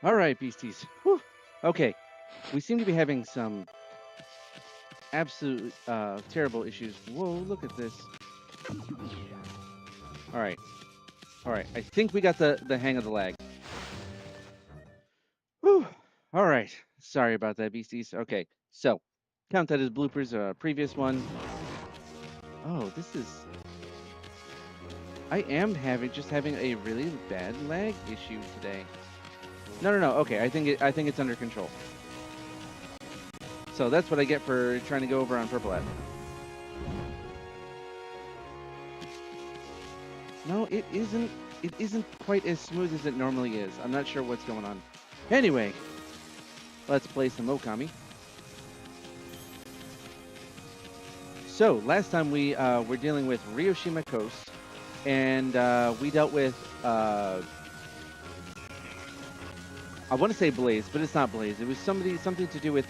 All right, beasties. Whew. Okay, we seem to be having some absolute terrible issues. Whoa, look at this. All right, all right. I think we got the hang of the lag. Whew. All right. Sorry about that, beasties. Okay, so count that as bloopers. Previous one. Oh, this is. I am having a really bad lag issue today. No, no, no. Okay, I think it's under control. So that's what I get for trying to go over on Purple App. No, it isn't. It isn't quite as smooth as it normally is. I'm not sure what's going on. Anyway, let's play some Okami. So last time we were dealing with Ryoshima Coast, and we dealt with I want to say Blaze, but it's not Blaze. It was something to do with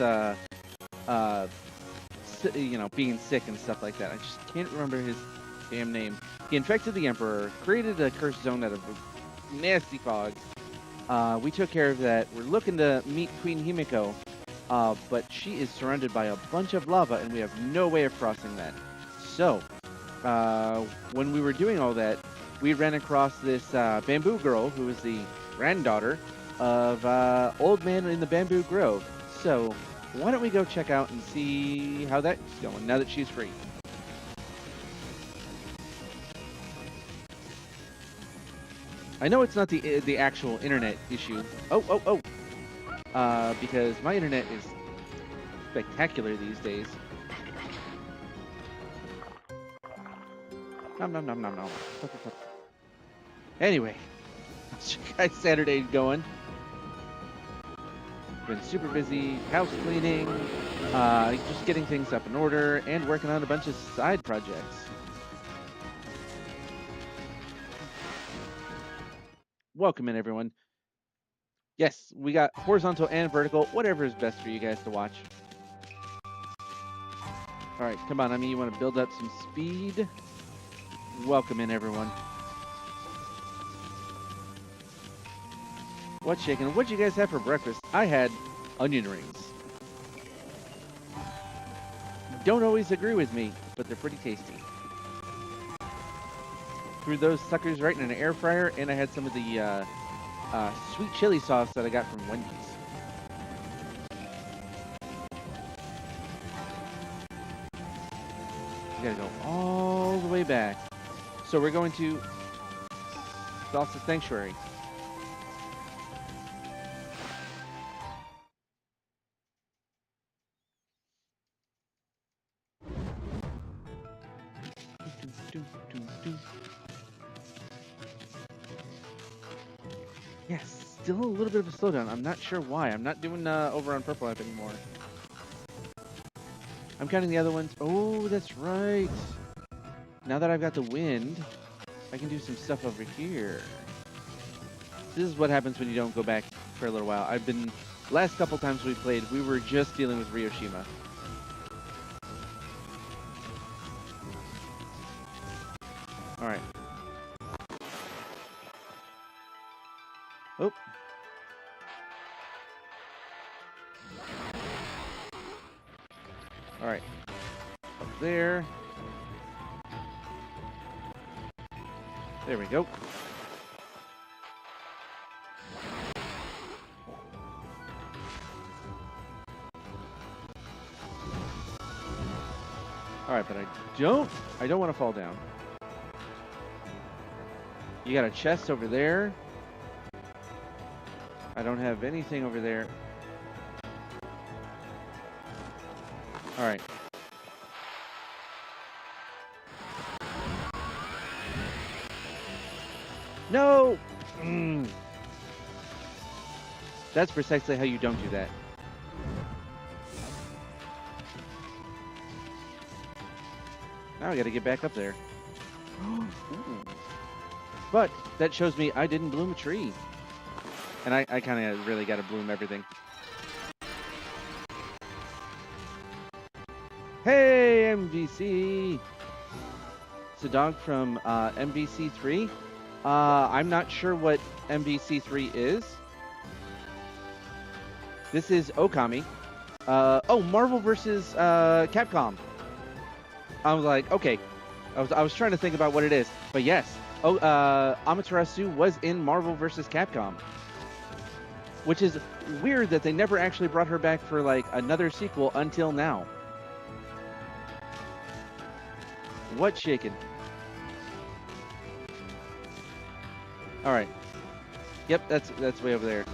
being sick and stuff like that. I just can't remember his damn name. He infected the Emperor, created a cursed zone out of nasty fog. We took care of that. We're looking to meet Queen Himiko, but she is surrounded by a bunch of lava, and we have no way of crossing that. So, when we were doing all that, we ran across this bamboo girl who is the granddaughter of Old Man in the Bamboo Grove. So, why don't we go check out and see how that's going now that she's free? I know it's not the actual internet issue. Because my internet is spectacular these days. Nom nom nom nom nom. Anyway, how's your guys' Saturday going? Been super busy, house cleaning, just getting things up in order, and working on a bunch of side projects. Welcome in, everyone. Yes, we got horizontal and vertical, whatever is best for you guys to watch. All right, come on, I mean, you want to build up some speed? Welcome in, everyone. What's shaking? What'd you guys have for breakfast? I had onion rings. Don't always agree with me, but they're pretty tasty. Threw those suckers right in an air fryer, and I had some of the sweet chili sauce that I got from Wendy's. We gotta go all the way back. So we're going to Solstice Sanctuary. Yes, still a little bit of a slowdown. I'm not sure why. I'm not doing over on Purple App anymore. I'm counting the other ones. Oh, that's right. Now that I've got the wind, I can do some stuff over here. This is what happens when you don't go back for a little while. Last couple times we played, we were just dealing with Ryoshima. All right. Oh. All right. Up there. There we go. All right, but I don't want to fall down. You got a chest over there. I don't have anything over there. All right. No! That's precisely how you don't do that. Now I gotta get back up there. But that shows me I didn't bloom a tree. And I kind of really gotta bloom everything. Hey, MVC! It's a dog from MVC3. I'm not sure what MVC3 is. This is Okami. Oh, Marvel versus Capcom. I was like, okay. I was trying to think about what it is, but yes. Oh, Amaterasu was in Marvel versus Capcom, which is weird that they never actually brought her back for like another sequel until now. What's shaking? All right. Yep, that's way over there.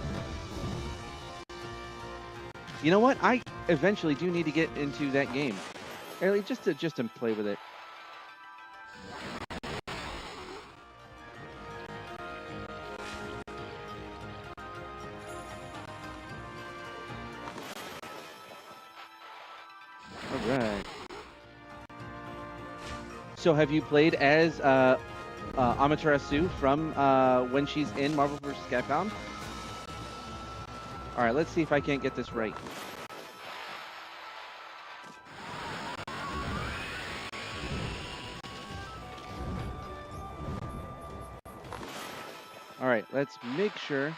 You know what? I eventually do need to get into that game, or at least just to play with it. All right. So, have you played as Amaterasu from when she's in Marvel vs. Capcom? All right, let's see if I can't get this right. All right, let's make sure.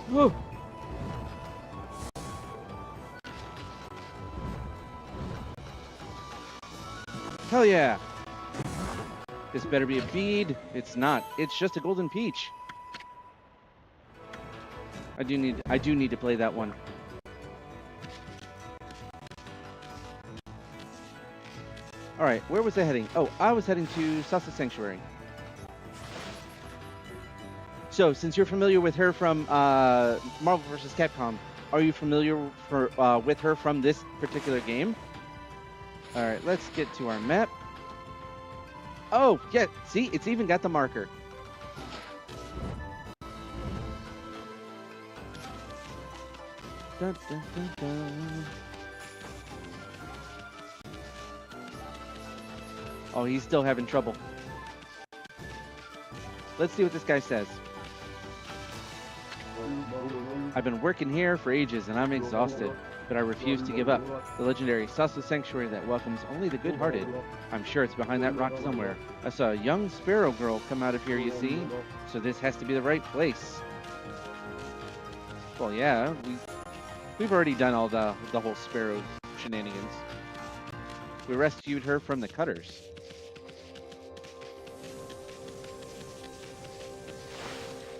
Whoa. Hell yeah. This better be a bead. It's not. It's just a golden peach. I do need to play that one. All right, where was I heading? Oh, I was heading to Sasa Sanctuary. So, since you're familiar with her from Marvel vs. Capcom, are you familiar with her from this particular game? All right, let's get to our map. Oh, yeah, see, it's even got the marker. Dun, dun, dun, dun. Oh, he's still having trouble. Let's see what this guy says. I've been working here for ages and I'm exhausted, but I refuse to give up. The legendary Sasa Sanctuary that welcomes only the good-hearted. I'm sure it's behind that rock somewhere. I saw a young sparrow girl come out of here, you see? So this has to be the right place. Well, yeah, we've already done all the whole sparrow shenanigans. We rescued her from the cutters.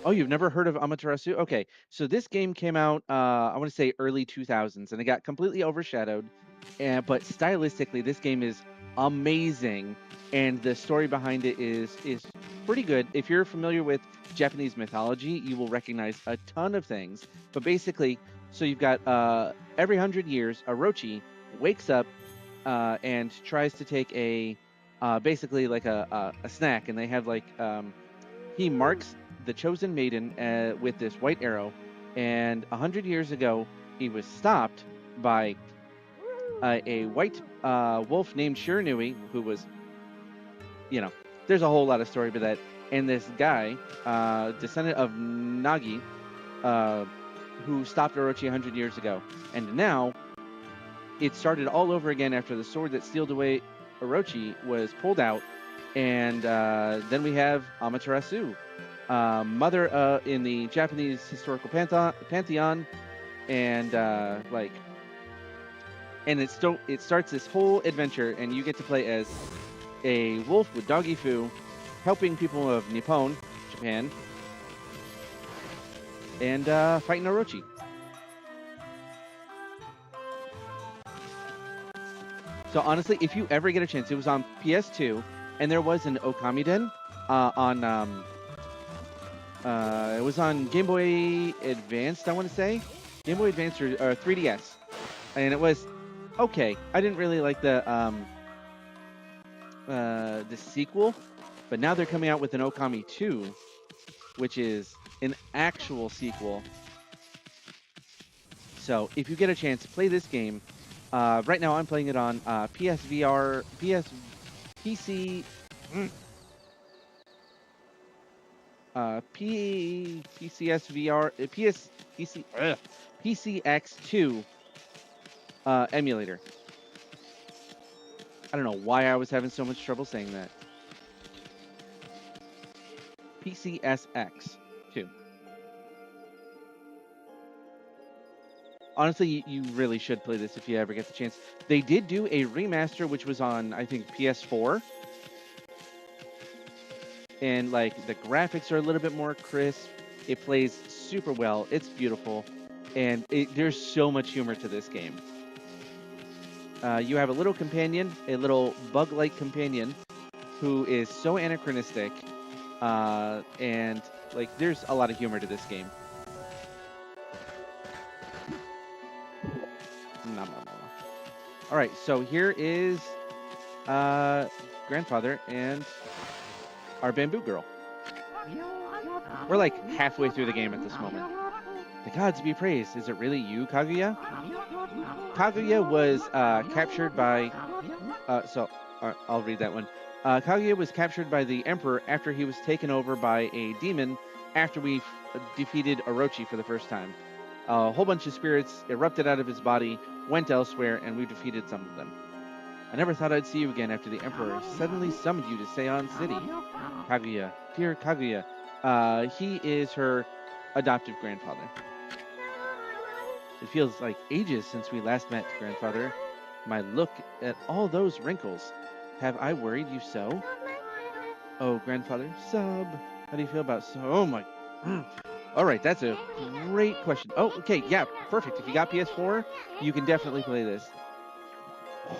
Oh, you've never heard of Amaterasu? Okay, so this game came out, I want to say early 2000s, and it got completely overshadowed. But stylistically, this game is amazing, and the story behind it is pretty good. If you're familiar with Japanese mythology, you will recognize a ton of things. But basically, so you've got every 100 years, Orochi wakes up and tries to take a basically like a snack, and they have like he marks the chosen maiden with this white arrow, and 100 years ago, he was stopped by a white wolf named Shiranui, who was, you know, there's a whole lot of story to that. And this guy, descendant of Nagi, who stopped Orochi 100 years ago. And now, it started all over again after the sword that sealed away Orochi was pulled out. And then we have Amaterasu, mother in the Japanese historical pantheon, and and it starts this whole adventure, and you get to play as a wolf with doggy foo, helping people of Nippon, Japan, and fighting Orochi. So honestly, if you ever get a chance, it was on PS2, and there was an Okami Den on it was on Game Boy Advanced, I want to say. Game Boy Advance or 3DS. And it was okay. I didn't really like the sequel, but now they're coming out with an Okami 2, which is an actual sequel. So if you get a chance, play this game. Right now I'm playing it on PSVR, PC, PCX2 emulator. I don't know why I was having so much trouble saying that. PCSX 2. Honestly, you really should play this if you ever get the chance. They did do a remaster, which was on, I think, PS4. And, like, the graphics are a little bit more crisp. It plays super well. It's beautiful. And there's so much humor to this game. You have a little companion, a little bug-like companion, who is so anachronistic. And, like, there's a lot of humor to this game. All right, so here is grandfather and our bamboo girl. We're like halfway through the game at this moment. The gods be praised. Is it really you, Kaguya? Kaguya was captured by... I'll read that one. Kaguya was captured by the Emperor after he was taken over by a demon after we defeated Orochi for the first time. A whole bunch of spirits erupted out of his body, went elsewhere, and we defeated some of them. I never thought I'd see you again after the Emperor suddenly summoned you to Seion City. Kaguya, dear Kaguya. He is her adoptive grandfather. It feels like ages since we last met, grandfather. My look at all those wrinkles. Have I worried you so? Oh, grandfather, sub. How do you feel about so? Oh my... All right, that's a great question. Oh, okay, yeah, perfect. If you got PS4, you can definitely play this. Oh,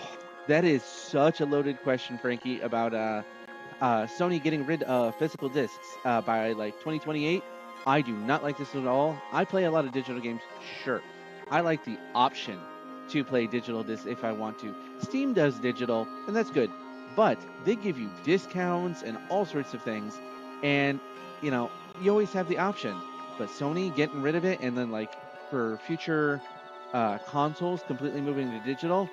that is such a loaded question, Frankie, about Sony getting rid of physical discs by like 2028. I do not like this at all. I play a lot of digital games, sure. I like the option to play digital discs if I want to. Steam does digital, and that's good. But they give you discounts and all sorts of things, and, you know, you always have the option. But Sony getting rid of it, and then, like, for future consoles completely moving to digital,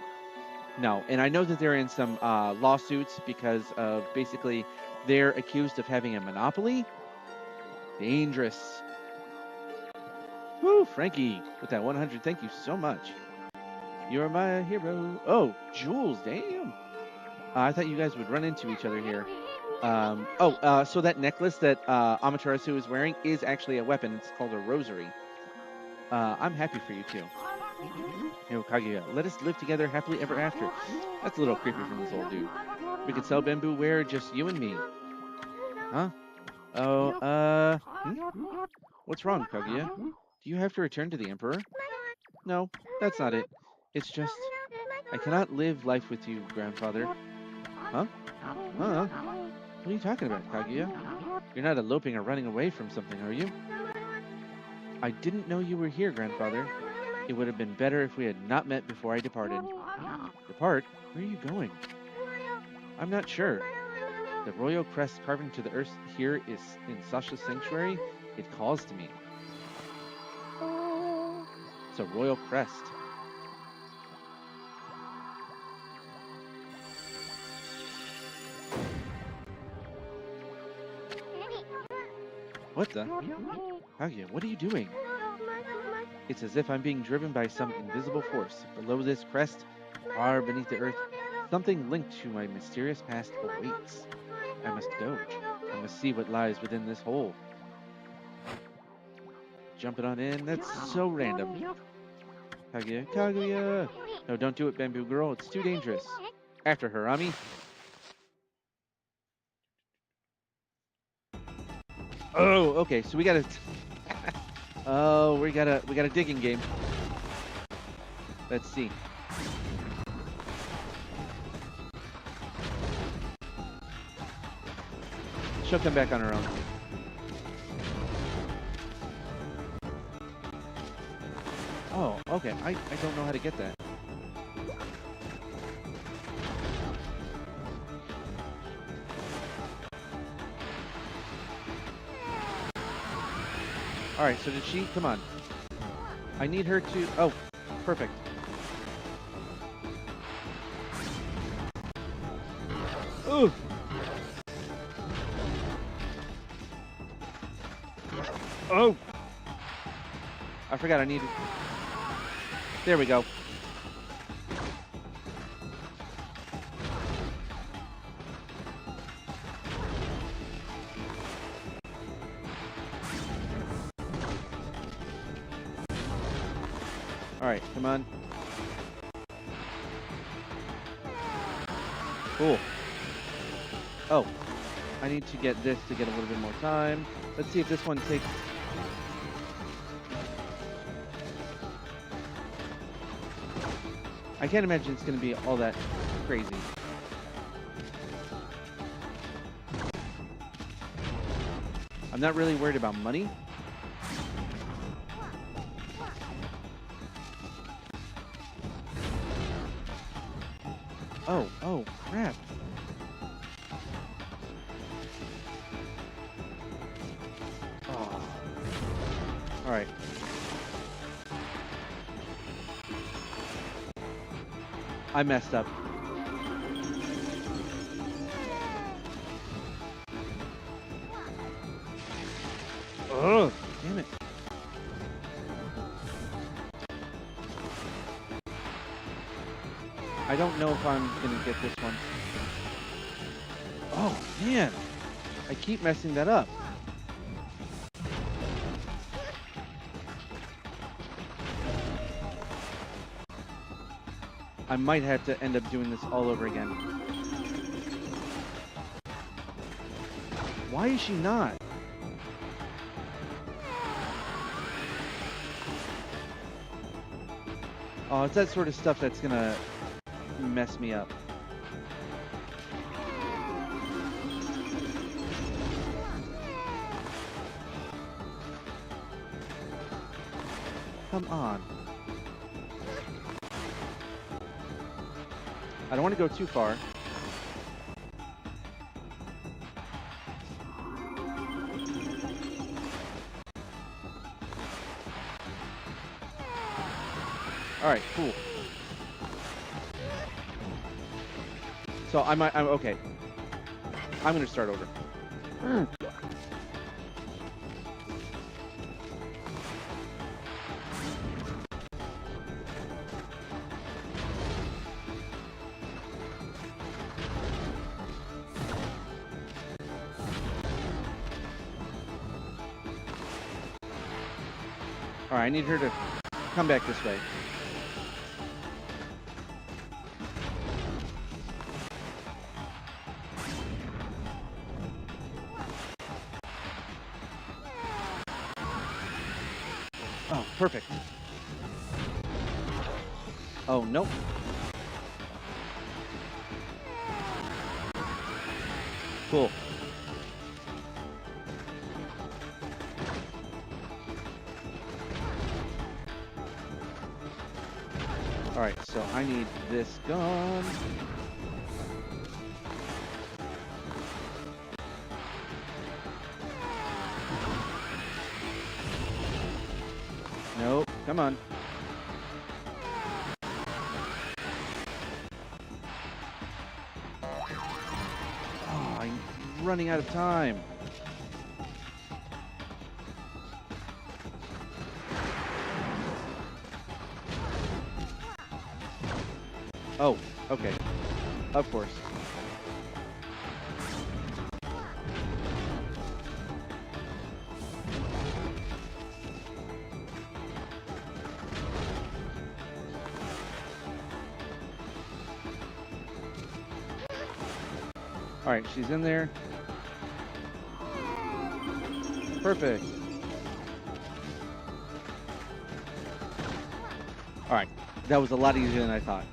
no. And I know that they're in some lawsuits because of basically they're accused of having a monopoly. Dangerous. Woo, Frankie, with that 100, thank you so much. You're my hero. Oh, Jules, damn. I thought you guys would run into each other here. So that necklace that Amaterasu is wearing is actually a weapon. It's called a rosary. I'm happy for you, too. Yo, Kaguya, let us live together happily ever after. That's a little creepy from this old dude. We could sell bamboo ware, just you and me. Huh? Oh, What's wrong, Kaguya? Do you have to return to the Emperor? No, that's not it. It's just... I cannot live life with you, grandfather. Huh? Huh? What are you talking about, Kaguya? You're not eloping or running away from something, are you? I didn't know you were here, grandfather. It would have been better if we had not met before I departed. Depart? Where are you going? I'm not sure. The royal crest carved into the earth here is in Sasha's sanctuary. It calls to me. It's a royal crest. What the? Kaguya, what are you doing? It's as if I'm being driven by some invisible force. Below this crest, far beneath the earth, something linked to my mysterious past awaits. I must go. I must see what lies within this hole. Jumping on in, that's so random. Kaguya, Kaguya! No, don't do it, bamboo girl. It's too dangerous. After her, Ami. Oh, okay. So we got a. Oh, we got a digging game. Let's see. She'll come back on her own. Oh, okay. I don't know how to get that. Alright, so did she... Come on. I need her to... Oh, perfect. Ooh! Oh! I forgot I needed... There we go. Alright, come on. Cool. Oh. I need to get this to get a little bit more time. Let's see if this one takes... I can't imagine it's going to be all that crazy. I'm not really worried about money. Oh, crap. Oh. All right. I messed up. Oh, damn it. I don't know if I'm going to get this one. Oh, man. I keep messing that up. I might have to end up doing this all over again. Why is she not? Oh, it's that sort of stuff that's gonna mess me up. Come on. I don't want to go too far. All right, cool. So I'm okay. I'm gonna start over. All right, I need her to come back this way. Oh, perfect. Oh, nope. Cool. All right, so I need this gone. Nope, come on. Oh, I'm running out of time. Oh, okay. Of course. All right, she's in there. Perfect. All right, that was a lot easier than I thought.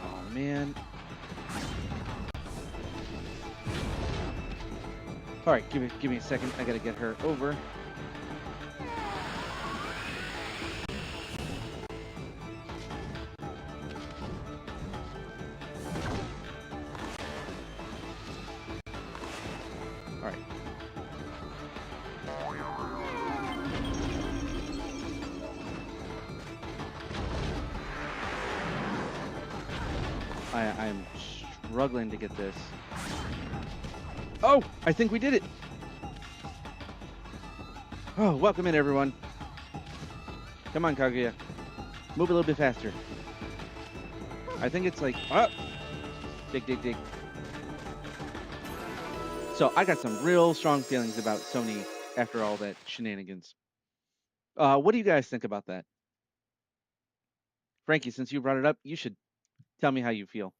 Oh, man. All right, give me a second. I gotta get her over. I'm struggling to get this. Oh, I think we did it. Oh, welcome in, everyone. Come on, Kaguya. Move a little bit faster. I think it's like, oh, dig, dig, dig. So I got some real strong feelings about Sony after all that shenanigans. What do you guys think about that? Frankie, since you brought it up, you should tell me how you feel.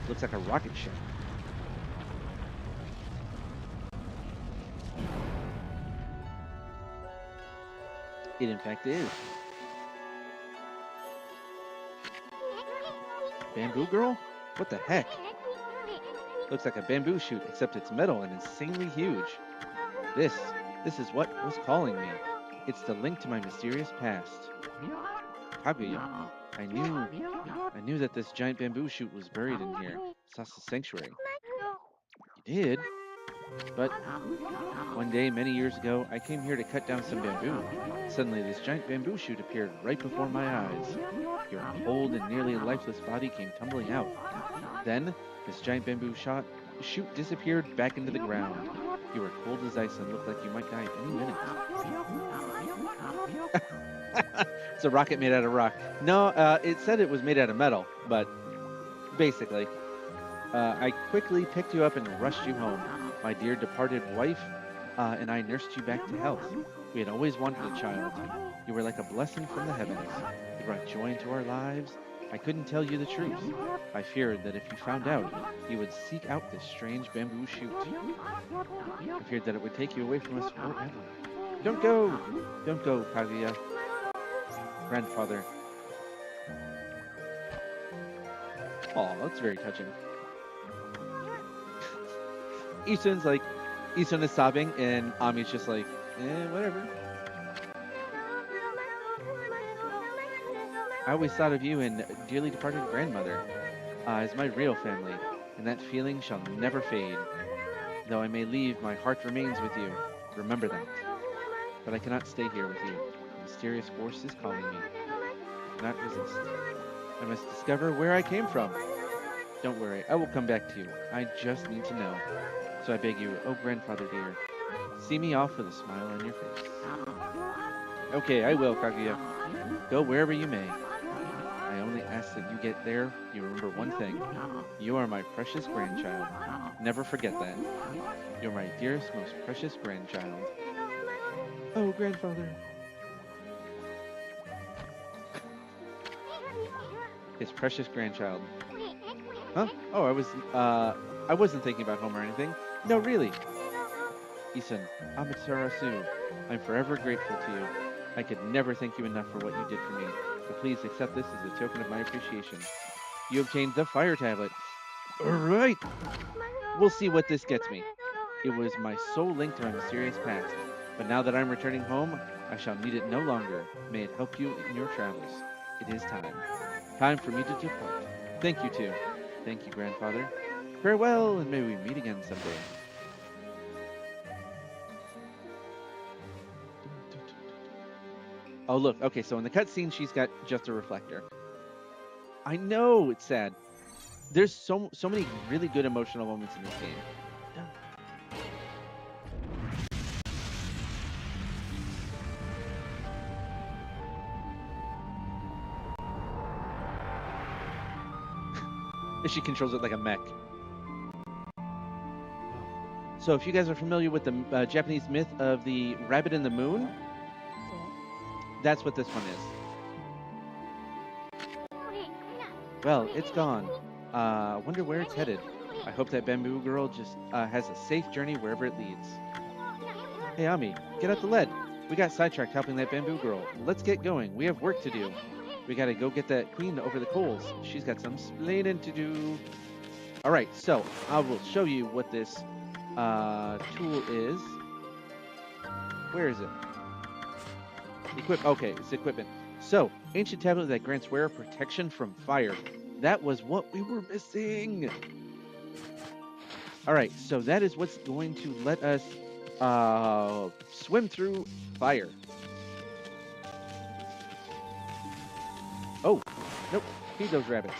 Looks like a rocket ship. It in fact is. Bamboo girl? What the heck? Looks like a bamboo shoot, except it's metal and insanely huge. This is what was calling me. It's the link to my mysterious past. Kaguya. I knew that this giant bamboo shoot was buried in here. Sasa Sanctuary. You did? But one day, many years ago, I came here to cut down some bamboo. Suddenly, this giant bamboo shoot appeared right before my eyes. Your cold and nearly lifeless body came tumbling out. Then, this giant bamboo shoot disappeared back into the ground. You were cold as ice and looked like you might die any minute. It's a rocket made out of rock. No, it said it was made out of metal, but basically. I quickly picked you up and rushed you home. My dear departed wife and I nursed you back to health. We had always wanted a child. You were like a blessing from the heavens. You brought joy into our lives. I couldn't tell you the truth. I feared that if you found out, you would seek out this strange bamboo shoot. I feared that it would take you away from us forever. Don't go! Don't go, Kaguya. Grandfather. Aw, that's very touching. Isun is sobbing, and Ami's just like, whatever. I always thought of you and dearly departed grandmother as my real family, and that feeling shall never fade. Though I may leave, my heart remains with you. Remember that. But I cannot stay here with you. A mysterious force is calling me. I cannot resist. I must discover where I came from. Don't worry, I will come back to you. I just need to know. So I beg you, oh grandfather dear, see me off with a smile on your face. Okay, I will, Kaguya. Go wherever you may. I only ask that you get there, you remember one thing. You are my precious grandchild. Never forget that. You're my dearest, most precious grandchild. Oh, grandfather. His precious grandchild. Huh? Oh, I wasn't thinking about home or anything. No, really. Isun, Amaterasu, I'm forever grateful to you. I could never thank you enough for what you did for me. But please accept this as a token of my appreciation. You obtained the fire tablet. Alright! We'll see what this gets me. It was my sole link to my mysterious past. But now that I'm returning home, I shall need it no longer. May it help you in your travels. It is time. Time for me to depart. Thank you, too. Thank you, grandfather. Farewell, and may we meet again someday. Oh, look. Okay, so in the cutscene, she's got just a reflector. I know it's sad. There's so many really good emotional moments in this game. She controls it like a mech. So if you guys are familiar with the Japanese myth of the rabbit in the moon, that's what this one is. Well, it's gone. Wonder where it's headed. I hope that bamboo girl just has a safe journey wherever it leads. Hey, Ami, get out the lead. We got sidetracked helping that bamboo girl. Let's get going. We have work to do. We gotta go get that queen over the coals. She's got some splaining to do. Alright, so I will show you what this tool is. Where is it? Okay, it's equipment. So, ancient tablet that grants wearer protection from fire. That was what we were missing. Alright, so that is what's going to let us swim through fire. Oh, nope. Feed those rabbits.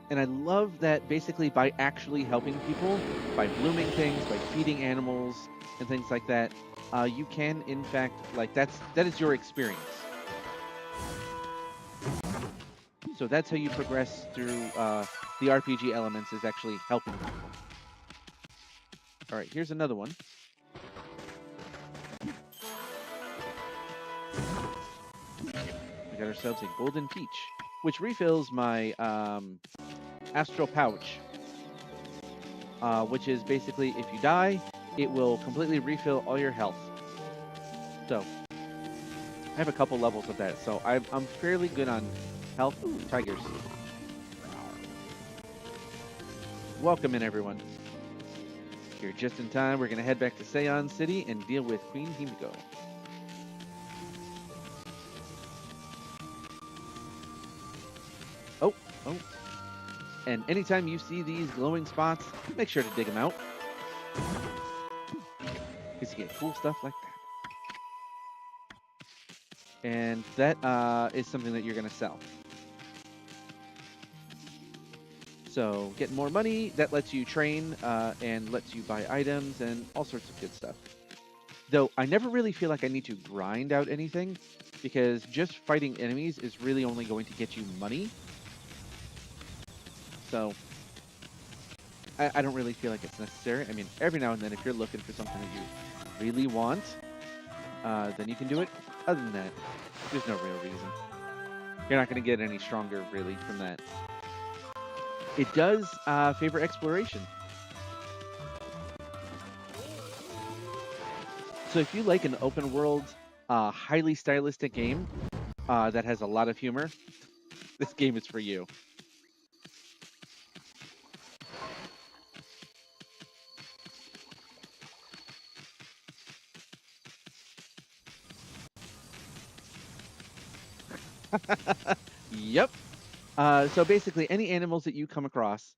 And I love that basically by actually helping people, by blooming things, by feeding animals and things like that, you can in fact like that is your experience. So that's how you progress through the RPG elements is actually helping people. All right, here's another one. We got ourselves a golden peach, which refills my astral pouch, which is basically if you die, it will completely refill all your health. So I have a couple levels of that, so I'm fairly good on health. Ooh, tigers. Welcome in, everyone. Here just in time, we're going to head back to Seion City and deal with Queen Himiko. Oh. And anytime you see these glowing spots, make sure to dig them out. Because you get cool stuff like that. And that is something that you're going to sell. So getting more money, that lets you train and lets you buy items and all sorts of good stuff. Though I never really feel like I need to grind out anything because just fighting enemies is really only going to get you money. So I don't really feel like it's necessary. I mean, every now and then if you're looking for something that you really want, then you can do it. Other than that, there's no real reason. You're not going to get any stronger really from that. It does favor exploration. So if you like an open world, highly stylistic game that has a lot of humor, this game is for you. Yep. So basically, any animals that you come across,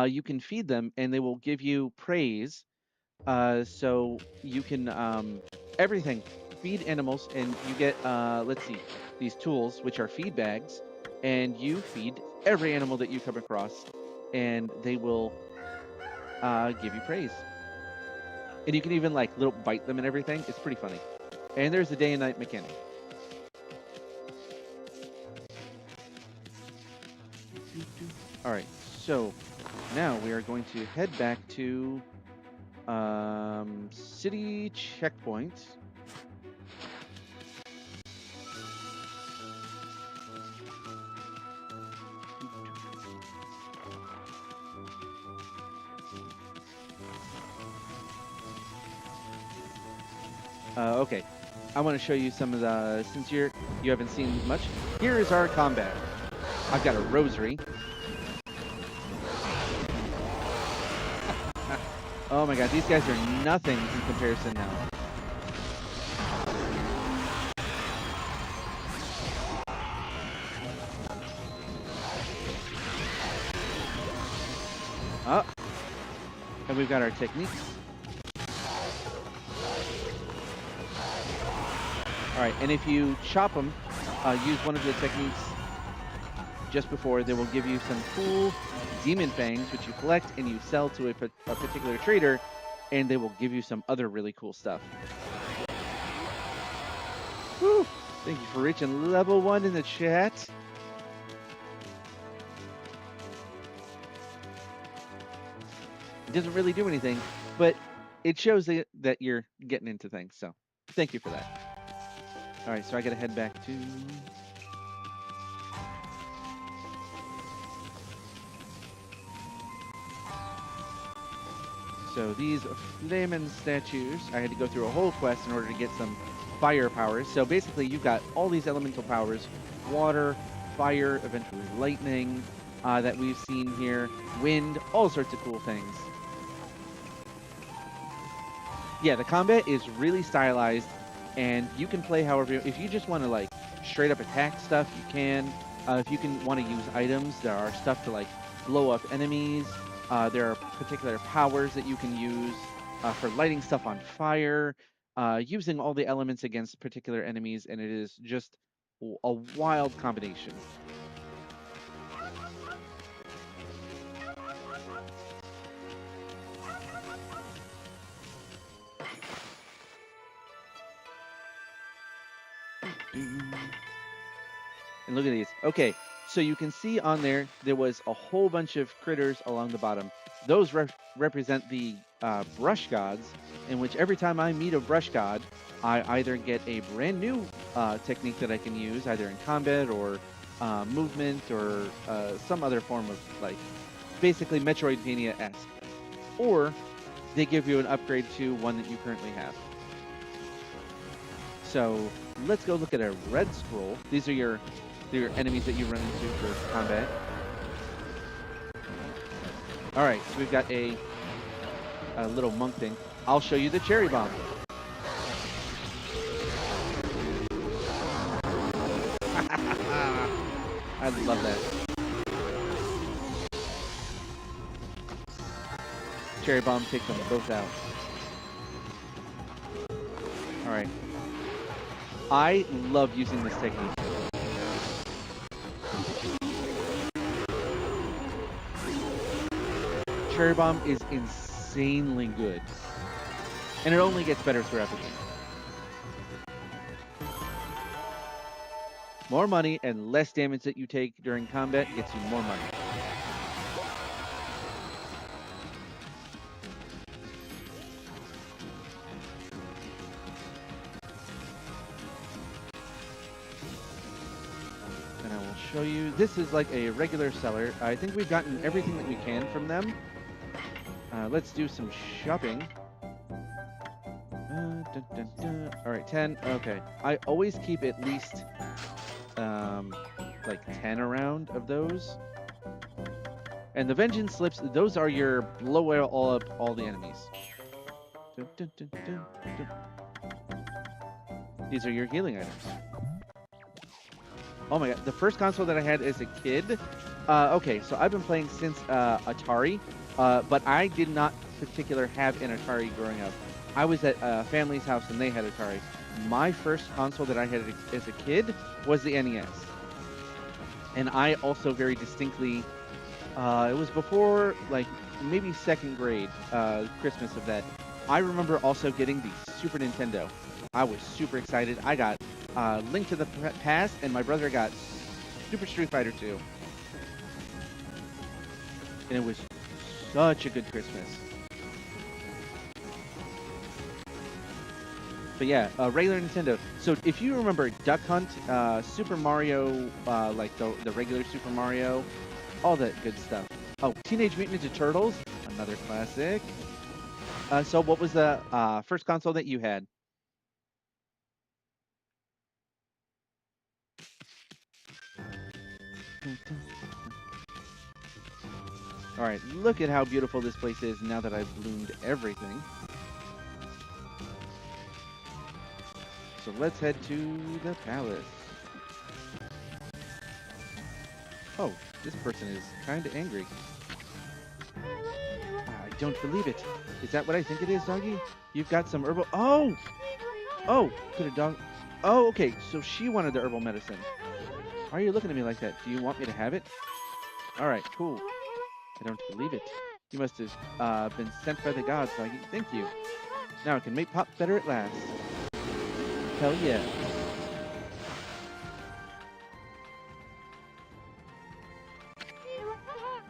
you can feed them, and they will give you praise. So you can everything feed animals, and you get let's see, these tools which are feed bags, and you feed every animal that you come across, and they will give you praise. And you can even like little bite them and everything. It's pretty funny. And there's a day and night mechanic. All right, so now we are going to head back to city checkpoint. Okay, I want to show you some of the, since you haven't seen much, here is our combat. I've got a rosary. Oh my god, these guys are nothing in comparison now. Oh, and we've got our techniques. All right, and if you chop them, use one of the techniques just before, they will give you some cool demon fangs, which you collect and you sell to a particular trader, and they will give you some other really cool stuff. Woo! Thank you for reaching level 1 in the chat. It doesn't really do anything, but it shows that you're getting into things, so thank you for that. All right, so I gotta head back to... So these flamin' statues, I had to go through a whole quest in order to get some fire powers. So basically, you've got all these elemental powers: water, fire, eventually lightning that we've seen here, wind, all sorts of cool things. Yeah, the combat is really stylized, and you can play however. If you just want to like straight up attack stuff, you can. If you can want to use items, there are stuff to like blow up enemies. There are particular powers that you can use for lighting stuff on fire, using all the elements against particular enemies, and it is just a wild combination. And look at these. Okay, so you can see on there was a whole bunch of critters along the bottom. Those represent the brush gods, in which every time I meet a brush god, I either get a brand new technique that I can use, either in combat or movement or some other form of, like, basically Metroidvania-esque. Or they give you an upgrade to one that you currently have. So let's go look at a red scroll. These are your enemies that you run into for combat. All right, so we've got a little monk thing. I'll show you the cherry bomb. I love that. Cherry bomb takes them both out. All right. I love using this technique. Cherry bomb is insanely good. And it only gets better throughout the game. More money and less damage that you take during combat gets you more money. And I will show you. This is like a regular seller. I think we've gotten everything that we can from them. Let's do some shopping. Dun, dun, dun. All right, 10. Okay. I always keep at least like 10 around of those. And the vengeance slips, those are your blow all up all the enemies. Dun, dun, dun, dun, dun. These are your healing items. Oh my god, the first console that I had as a kid. Okay, so I've been playing since Atari, but I did not particularly have an Atari growing up. I was at a family's house and they had Atari. My first console that I had as a kid was the NES. And I also very distinctly, it was before, like, maybe second grade, Christmas of that. I remember also getting the Super Nintendo. I was super excited. I got Link to the Past, and my brother got Super Street Fighter 2. And it was such a good Christmas. But yeah, regular Nintendo. So if you remember Duck Hunt, Super Mario, like the regular Super Mario, all that good stuff. Oh, Teenage Mutant Ninja Turtles, another classic. So what was the first console that you had? All right, look at how beautiful this place is now that I've bloomed everything. So let's head to the palace. Oh, this person is kind of angry. I don't believe it. Is that what I think it is, doggy? You've got some herbal... Oh! Oh, could a dog... Oh, okay, so she wanted the herbal medicine. Why are you looking at me like that? Do you want me to have it? All right, cool. I don't believe it. You must have been sent by the gods, doggy. Thank you. Now I can make Pop better at last. Hell yeah.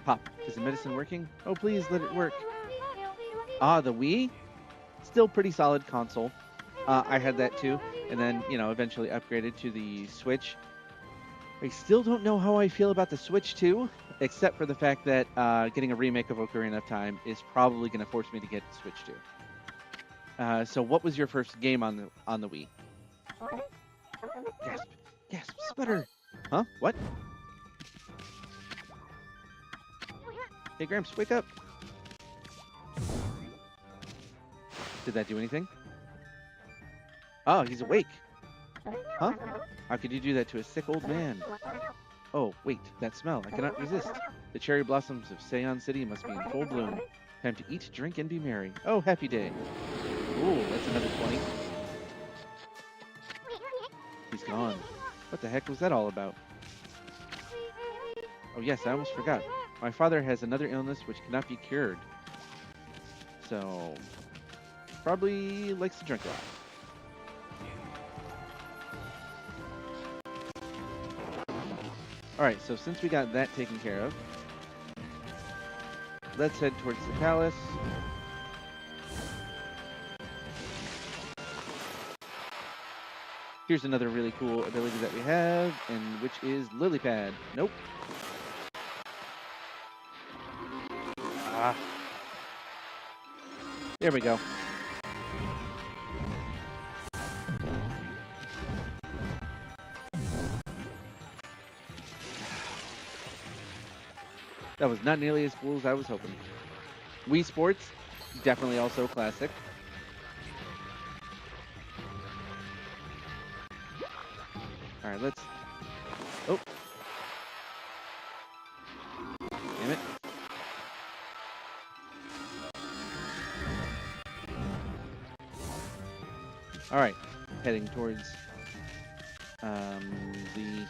Pop, is the medicine working? Oh, please let it work. Ah, the Wii? Still pretty solid console. I had that too, and then, you know, eventually upgraded to the Switch. I still don't know how I feel about the Switch 2, except for the fact that getting a remake of Ocarina of Time is probably going to force me to get Switch 2. So what was your first game on the Wii? Gasp! Gasp! Sputter! Huh? What? Hey, Gramps, wake up! Did that do anything? Oh, he's awake! Huh? How could you do that to a sick old man? Oh, wait, that smell. I cannot resist. The cherry blossoms of Seon City must be in full bloom. Time to eat, drink, and be merry. Oh, happy day. Ooh, that's another 20. He's gone. What the heck was that all about? Oh yes, I almost forgot. My father has another illness which cannot be cured. So, probably likes to drink a lot. Alright, so since we got that taken care of, let's head towards the palace. Here's another really cool ability that we have, and which is Lily Pad. Nope. Ah. There we go. That was not nearly as cool as I was hoping. Wii Sports, definitely also classic. All right, let's... Oh. Damn it. All right, heading towards the...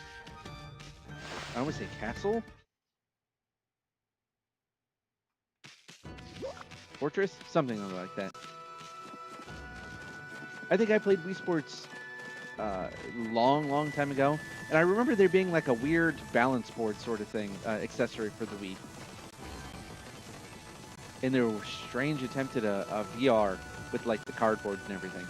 I almost say castle? Fortress? Something like that. I think I played Wii Sports long time ago, and I remember there being like a weird balance board sort of thing, accessory for the Wii. And there were strange attempts at a VR with like the cardboards and everything.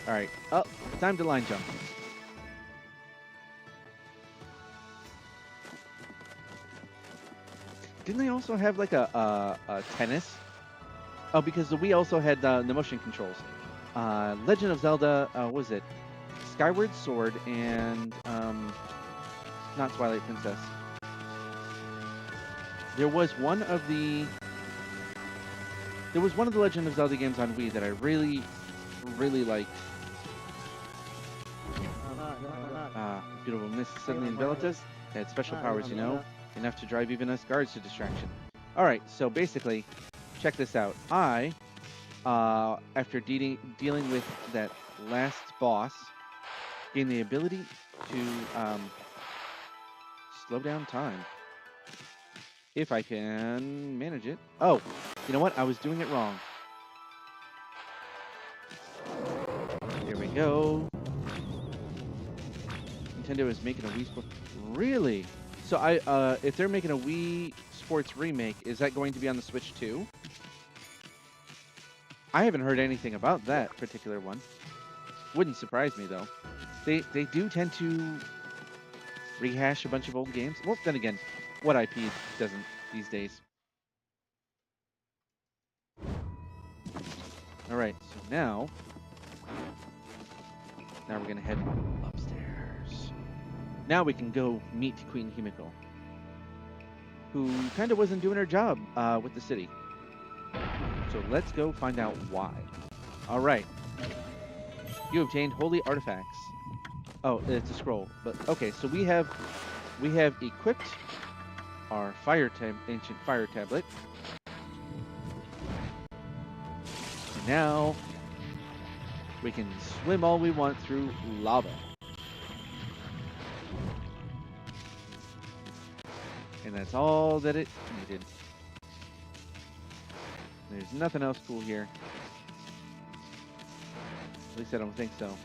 All right, oh, time to line jump. Didn't they also have like a tennis? Oh, because the Wii also had the motion controls. Legend of Zelda, what was it? Skyward Sword and not Twilight Princess. There was one of the Legend of Zelda games on Wii that I really liked. Beautiful mist suddenly enveloped us. It had special powers, you know, enough to drive even us guards to distraction. All right, so basically, check this out. I, after dealing with that last boss, gained the ability to slow down time. If I can manage it. Oh, you know what? I was doing it wrong. There we go. Nintendo is making a Wii Sports. Really? So if they're making a Wii Sports remake, is that going to be on the Switch too? I haven't heard anything about that particular one. Wouldn't surprise me though. They do tend to rehash a bunch of old games. Well, then again, what IP doesn't these days? All right, so now we're gonna head upstairs. Now we can go meet Queen Himiko, who kind of wasn't doing her job with the city. So let's go find out why. All right. You obtained holy artifacts. Oh, it's a scroll. But okay, so we have equipped our ancient fire tablet. And now we can swim all we want through lava. And that's all that it needed. There's nothing else cool here. At least I don't think so.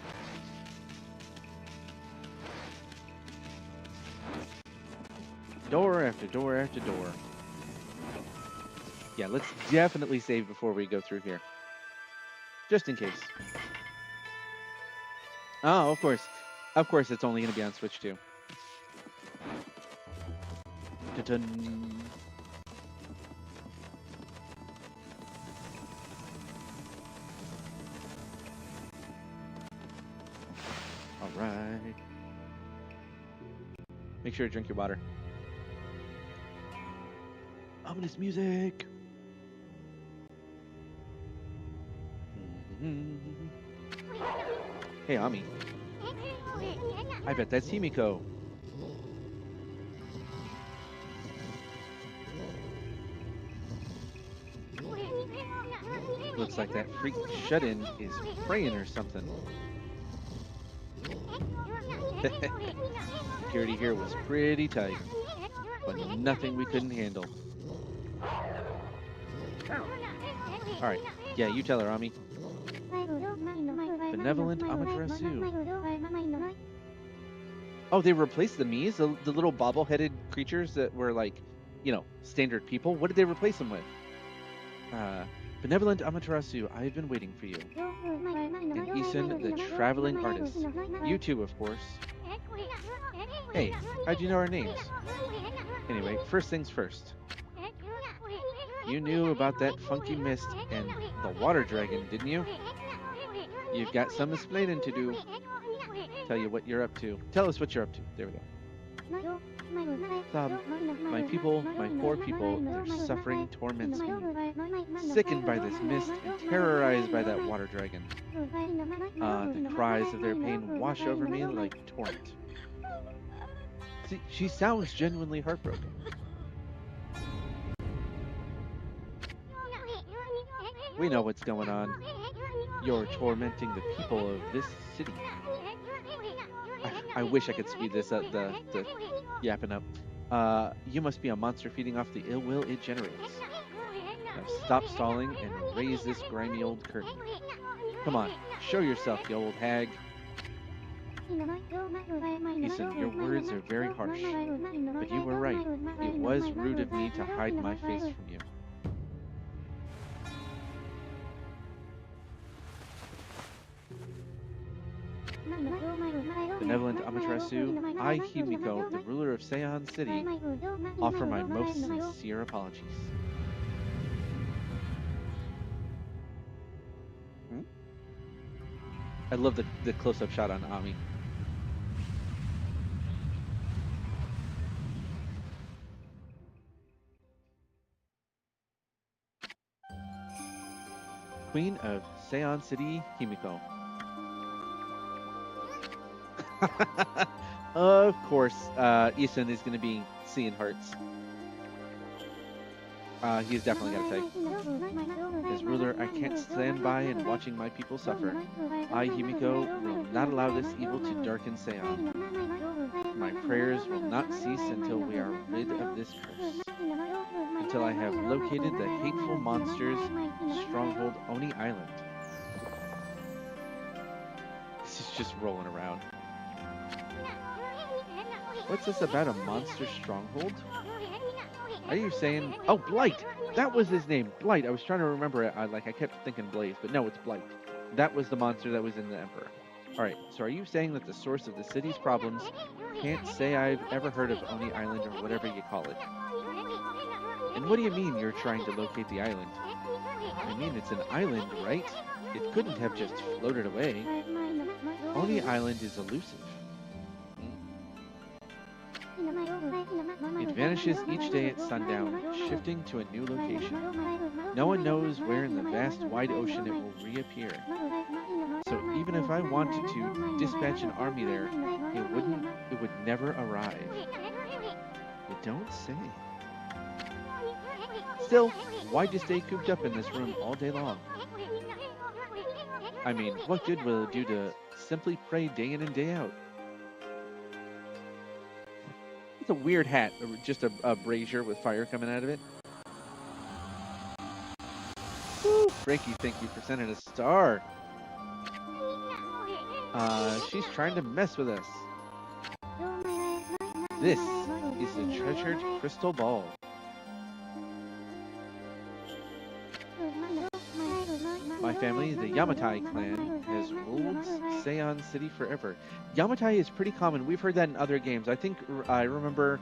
Door after door after door. Yeah, let's definitely save before we go through here. Just in case. Oh, of course. Of course it's only going to be on Switch too. Dun-dun. Alright. Make sure to drink your water. Ominous music! Hey, Ami. I bet that's Himiko. Looks like that freak shut-in is praying or something. Security here was pretty tight, but nothing we couldn't handle. Alright, yeah, you tell her, Ami. Benevolent Amaterasu. Oh, they replaced the Miis, the little bobble-headed creatures that were like, standard people. What did they replace them with? Benevolent Amaterasu, I have been waiting for you. And Isun, the traveling artist. You too, of course. Hey, how'd you know our names? Anyway, first things first. You knew about that funky mist and the water dragon, didn't you? You've got some explaining to do. Tell you what you're up to. Tell us what you're up to. There we go. My people, my poor people, their suffering torments me. Sickened by this mist and terrorized by that water dragon. The cries of their pain wash over me like torrent. See, she sounds genuinely heartbroken. We know what's going on. You're tormenting the people of this city. I wish I could speed this up, the yapping up. You must be a monster feeding off the ill will it generates. Now stop stalling and raise this grimy old curtain. Come on, show yourself, you old hag. Isun, your words are very harsh, but you were right. It was rude of me to hide my face from you. Benevolent Amaterasu, I, Himiko, the ruler of Seion City, offer my most sincere apologies. I love the close-up shot on Ami. Queen of Seion City, Himiko. Of course, Isun is going to be seeing hearts. He's definitely got a type. As ruler, I can't stand by and watching my people suffer. I, Himiko, will not allow this evil to darken Seion. My prayers will not cease until we are rid of this curse. Until I have located the hateful monster's stronghold, Oni Island. This is just rolling around. What's this about a monster stronghold? Are you saying... Oh, Blight! That was his name, Blight. I was trying to remember it. I kept thinking Blaze, but no, it's Blight. That was the monster that was in the Emperor. Alright, so are you saying that the source of the city's problems can't say I've ever heard of Oni Island or whatever you call it? And what do you mean you're trying to locate the island? I mean, it's an island, right? It couldn't have just floated away. Oni Island is elusive. It vanishes each day at sundown, shifting to a new location. No one knows where in the vast wide ocean it will reappear. So even if I wanted to dispatch an army there, it would never arrive. You don't say. Still, why'd you stay cooped up in this room all day long? I mean, what good will it do to simply pray day in and day out? It's a weird hat, just a brazier with fire coming out of it. Woo, Frankie, thank you for sending a star. She's trying to mess with us. This is the treasured crystal ball. My family, the Yamatai clan, has ruled Seion City forever. Yamatai is pretty common. We've heard that in other games. I think I remember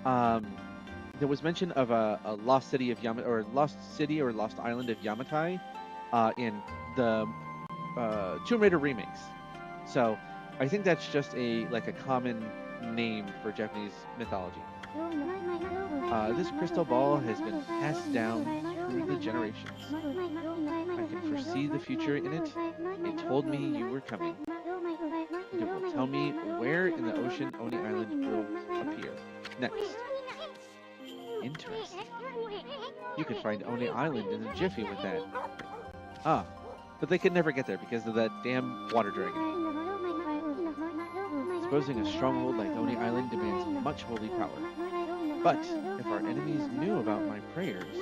there was mention of a lost city of lost island of Yamatai in the Tomb Raider remakes. So I think that's just a common name for Japanese mythology. This crystal ball has been passed down through the generations. I can foresee the future in it. It told me you were coming. It will tell me where in the ocean Oni Island will appear next. Interesting. You can find Oni Island in a jiffy with that. Ah, but they could never get there because of that damn water dragon. Exposing a stronghold like Oni Island demands much holy power. But if our enemies knew about my prayers,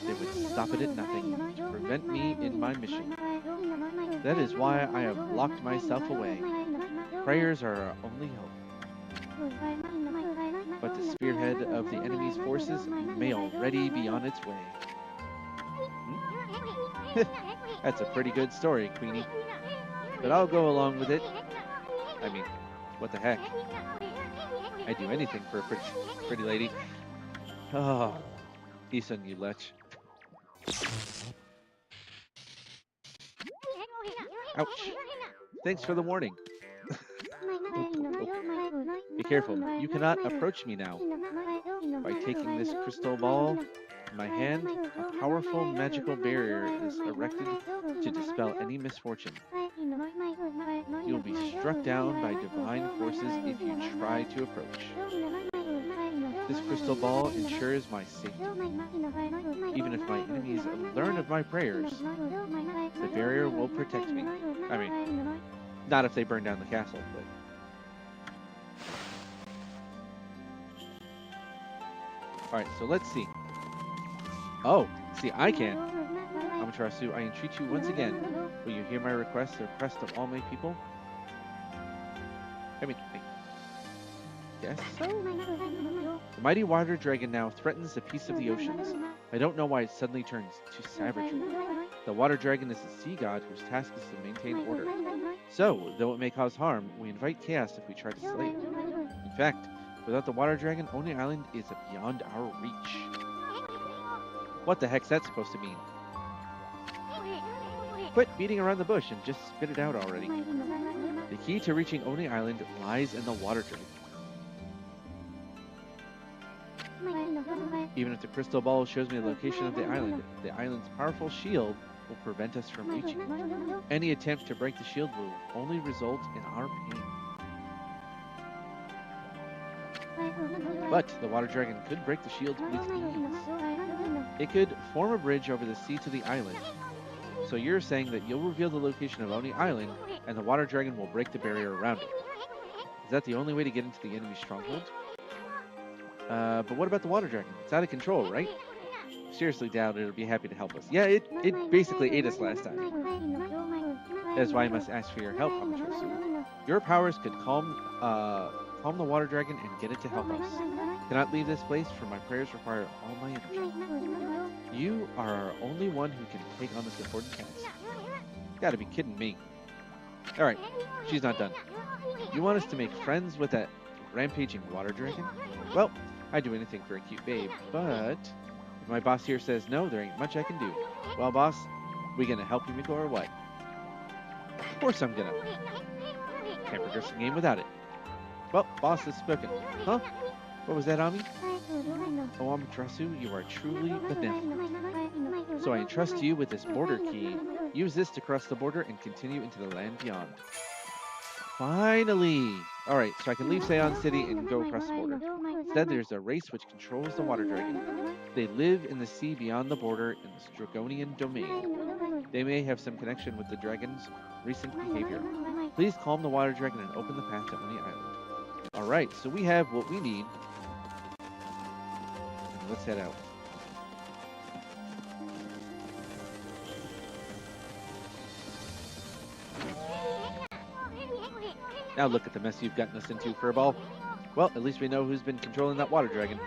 they would stop it at nothing to prevent me in my mission. That is why I have locked myself away. prayers are our only hope. But the spearhead of the enemy's forces may already be on its way. Hmm? That's a pretty good story, Queenie. But I'll go along with it. I mean, what the heck? I'd do anything for a pretty lady. Oh, Isun, you lech. Ouch. Thanks for the warning. Be careful. You cannot approach me now. By taking this crystal ball in my hand, a powerful magical barrier is erected to dispel any misfortune. You will be struck down by divine forces if you try to approach. This crystal ball ensures my safety. Even if my enemies learn of my prayers, the barrier will protect me. I mean, not if they burn down the castle, but... Alright, so let's see. Oh, see, I can. Amaterasu, I entreat you once again. Will you hear my request, the request of all my people? I guess so? The mighty water dragon now threatens the peace of the oceans. I don't know why it suddenly turns to savagery. The water dragon is a sea god whose task is to maintain order. So, though it may cause harm, we invite chaos if we try to slay it. In fact, without the water dragon, Oni Island is beyond our reach. What the heck's that supposed to mean? Quit beating around the bush and just spit it out already. The key to reaching Oni Island lies in the water dragon. Even if the crystal ball shows me the location of the island's powerful shield will prevent us from reaching it. Any attempt to break the shield will only result in our pain. But the water dragon could break the shield with ease. It could form a bridge over the sea to the island. So you're saying that you'll reveal the location of Oni Island, and the water dragon will break the barrier around it. Is that the only way to get into the enemy stronghold? But what about the water dragon? It's out of control, right? Seriously doubt it'll be happy to help us. Yeah, it basically ate us last time. That's why I must ask for your help, Amaterasu. Your powers could calm the water dragon and get it to help us. Cannot leave this place, for my prayers require all my energy. You are our only one who can take on this important task. Gotta be kidding me. Alright, she's not done. You want us to make friends with that rampaging water dragon? Well, I'd do anything for a cute babe, but if my boss here says no, there ain't much I can do. Well, boss, we gonna help you, Miko, or what? Of course I'm gonna. Can't progress the game without it. Well, boss has spoken. Huh? What was that, Ami? Oh, Amaterasu, you are truly benevolent. So I entrust you with this border key. Use this to cross the border and continue into the land beyond. Finally! Alright, so I can leave Seon City and go across the border. Instead, there's a race which controls the water dragon. They live in the sea beyond the border in the Stragonian domain. They may have some connection with the dragon's recent behavior. Please calm the water dragon and open the path to Oni Island. Alright, so we have what we need. Let's head out. Now look at the mess you've gotten us into, Furball. Well, at least we know who's been controlling that water dragon.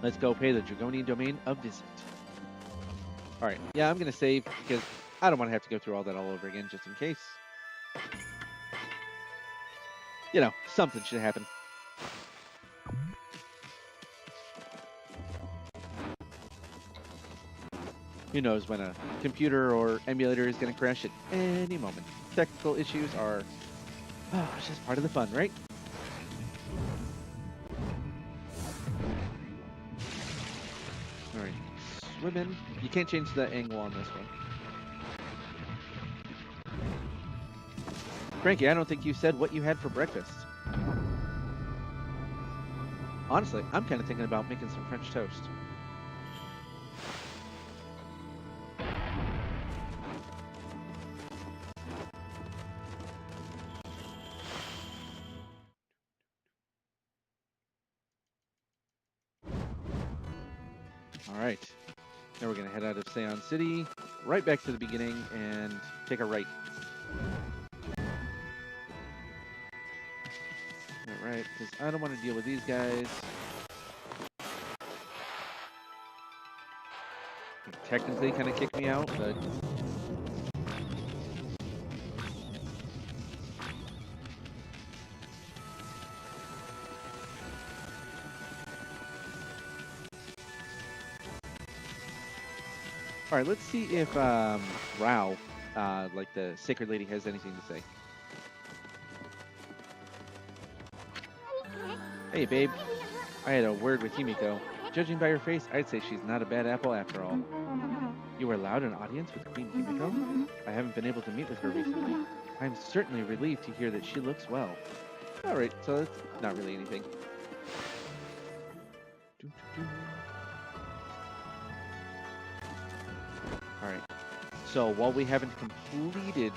Let's go pay the Dragonian domain a visit. Alright, yeah, I'm going to save because I don't want to have to go through all that all over again just in case. You know, something should happen. Who knows when a computer or emulator is going to crash at any moment. Technical issues are it's just part of the fun, right? Alright, swimming. You can't change the angle on this one. Frankie, I don't think you said what you had for breakfast. Honestly, I'm kind of thinking about making some French toast. Alright, now we're going to head out of Seon City, right back to the beginning, and take a right. Right, because I don't want to deal with these guys. He technically kind of kicked me out, but... Alright, let's see if Rao, like the Sacred Lady, has anything to say. Hey, babe. I had a word with Himiko. Judging by her face, I'd say she's not a bad apple after all. You were allowed an audience with Queen Himiko? I haven't been able to meet with her recently. I'm certainly relieved to hear that she looks well. Alright, so that's not really anything. Alright. So while we haven't completed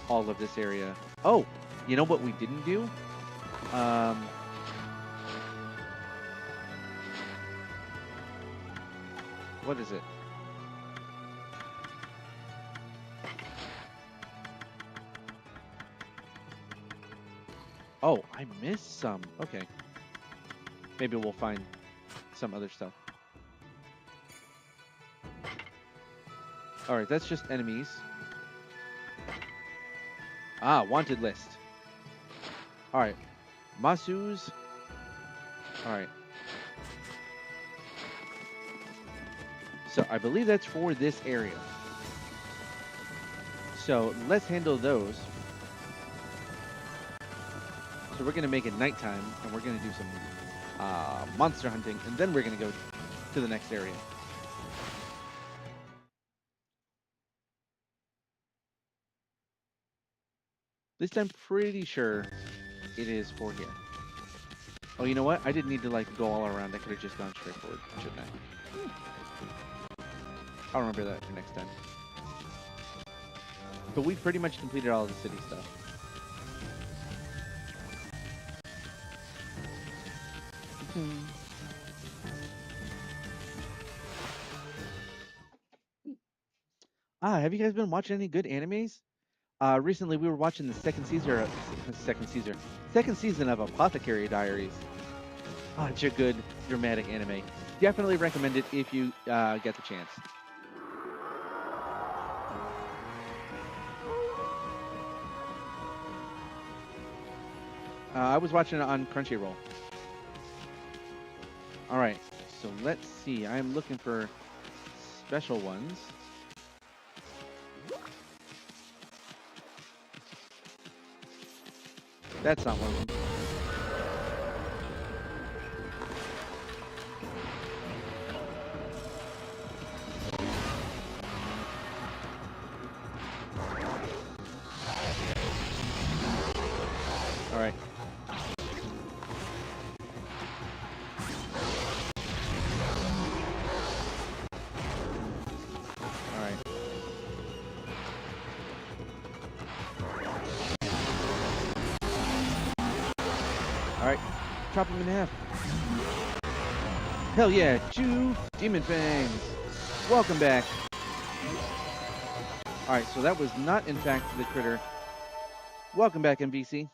all of this area... Oh! You know what we didn't do? What is it? Oh, I missed some. Okay. Maybe we'll find some other stuff. Alright, that's just enemies. Ah, wanted list. Alright. Masu's. Alright. So I believe that's for this area. So let's handle those. So we're going to make it nighttime, and we're going to do some monster hunting, and then we're going to go to the next area. At least I'm pretty sure it is for here. Oh, you know what? I didn't need to like go all around. I could have just gone straight forward, shouldn't I? I'll remember that for next time. But we've pretty much completed all of the city stuff. Have you guys been watching any good animes? Recently we were watching the second season of Apothecary Diaries. Such a good dramatic anime. Definitely recommend it if you get the chance. I was watching it on Crunchyroll. Alright, so let's see. I'm looking for special ones. That's not one of them. Alright. Alright. Alright. Chop him in half. Hell yeah, 2 Demon Fangs. Welcome back. Alright, so that was not in fact the critter. Welcome back, MVC.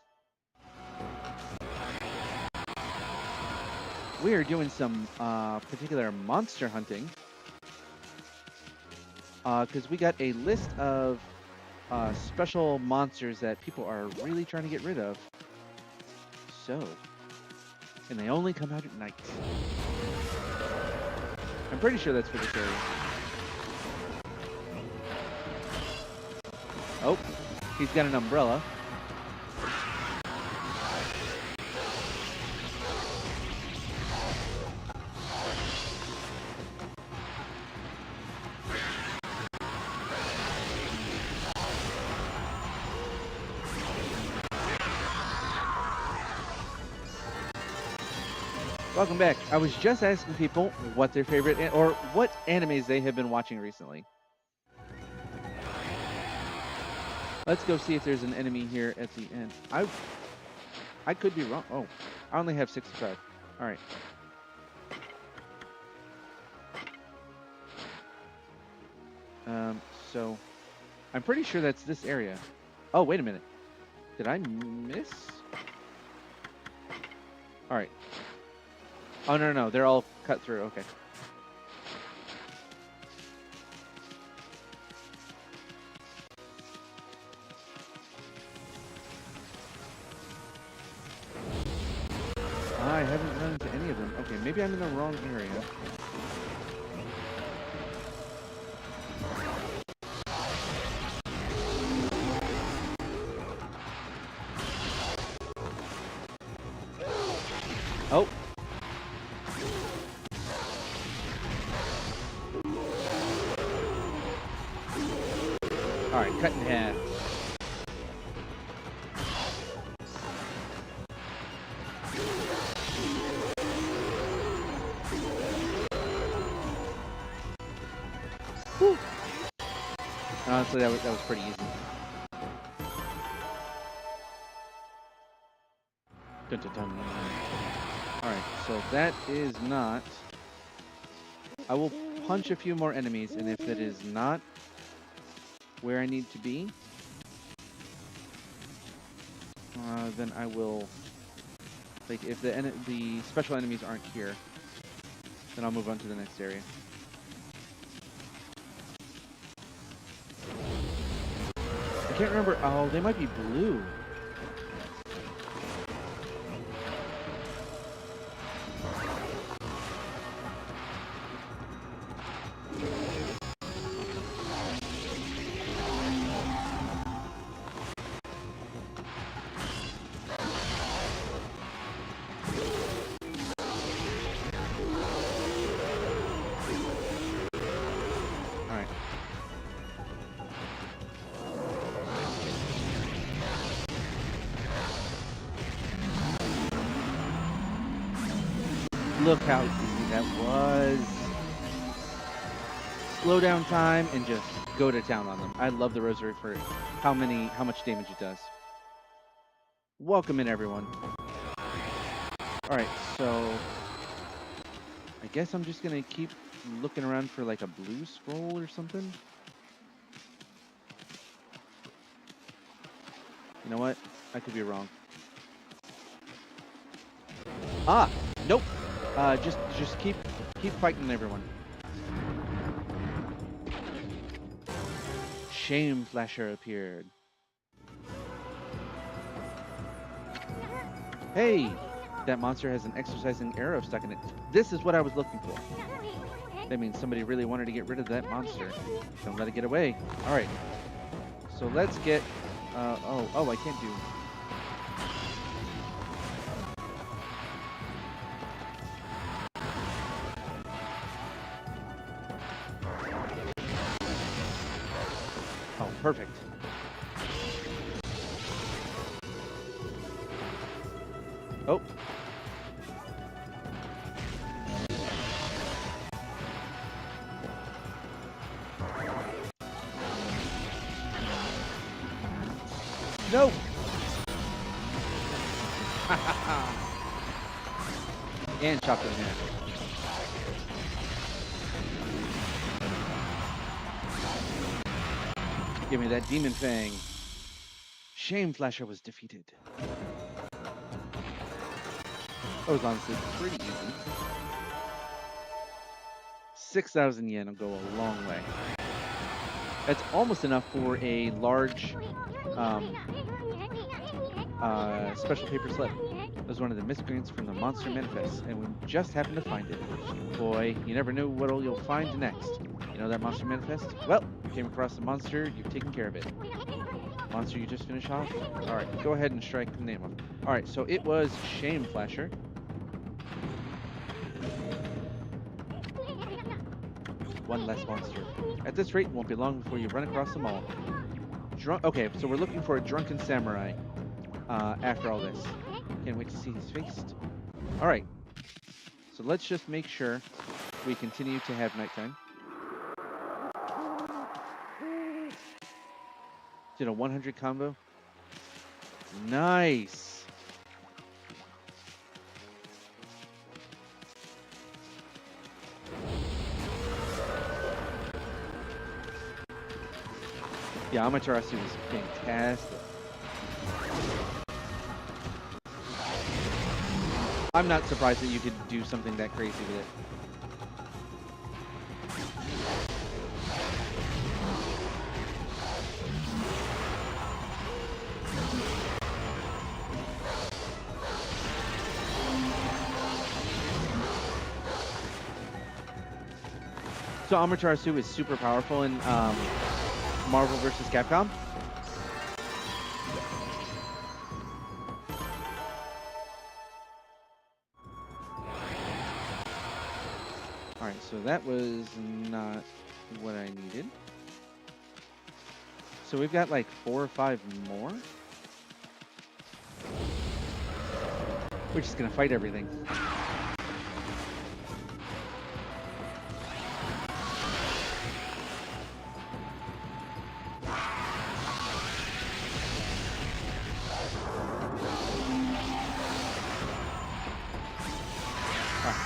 We are doing some particular monster hunting. Because we got a list of special monsters that people are really trying to get rid of. So, and they only come out at night. I'm pretty sure that's for this area. Oh, he's got an umbrella. Welcome back. I was just asking people what their favorite or what animes they have been watching recently. Let's go see if there's an enemy here at the end. I could be wrong. Oh, I only have 65. All right. So I'm pretty sure that's this area. Oh, wait a minute. Did I miss? All right. Oh, no. They're all cut through. Okay. I haven't run into any of them. Okay, maybe I'm in the wrong area. Oh. All right, cut in half. Whew. Honestly, that was pretty easy. Dun, dun, dun. All right, so that is not. I will punch a few more enemies, and if that is not where I need to be, then I will. Like, if the special enemies aren't here, then I'll move on to the next area. I can't remember. Oh, they might be blue. Look how easy that was. Slow down time and just go to town on them. I love the rosary for how much damage it does. Welcome in, everyone. Alright, so I guess I'm just gonna keep looking around for like a blue scroll or something. You know what? I could be wrong. Ah! Nope! Just keep fighting everyone. Shame Flasher appeared. Hey! That monster has an exercising arrow stuck in it. This is what I was looking for. That means somebody really wanted to get rid of that monster. Don't let it get away. Alright. So let's get... oh, I can't do... Oh, perfect. Oh. No. And chopped it in half. Give me that demon fang. Shame Flasher was defeated. That was honestly pretty easy. 6,000 yen will go a long way. That's almost enough for a large special paper slip. It was one of the miscreants from the Monster Manifest, and we just happened to find it. Boy, you never know what you'll find next. You know that Monster Manifest? Well, you came across the monster, you've taken care of it. Monster you just finished off? Alright, go ahead and strike the name off. Alright, so it was Shame Flasher. One less monster. At this rate, it won't be long before you run across them all. Okay, so we're looking for a drunken samurai after all this. Can't wait to see his face. Alright, so let's just make sure we continue to have nighttime. Did a 100 combo. Nice. Yeah, Amaterasu was fantastic. I'm not surprised that you could do something that crazy with it. So Amaterasu is super powerful in Marvel vs. Capcom. Alright, so that was not what I needed. So we've got like 4 or 5 more. We're just gonna fight everything.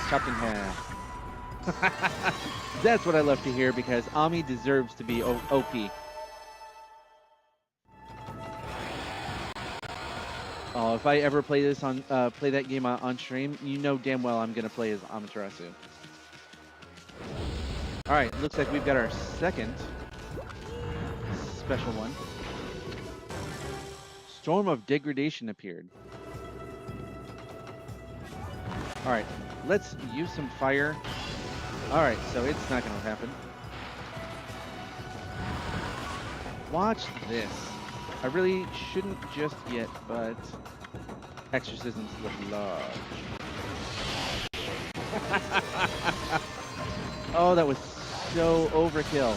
Chopped in half. That's what I love to hear because Ami deserves to be OP. Oh, if I ever play this on play that game on stream, you know damn well I'm gonna play as Amaterasu. All right, looks like we've got our second special one. Storm of Degradation appeared. All right, let's use some fire. All right, so it's not going to happen. Watch this. I really shouldn't just yet, but exorcisms look large. Oh, that was so overkill.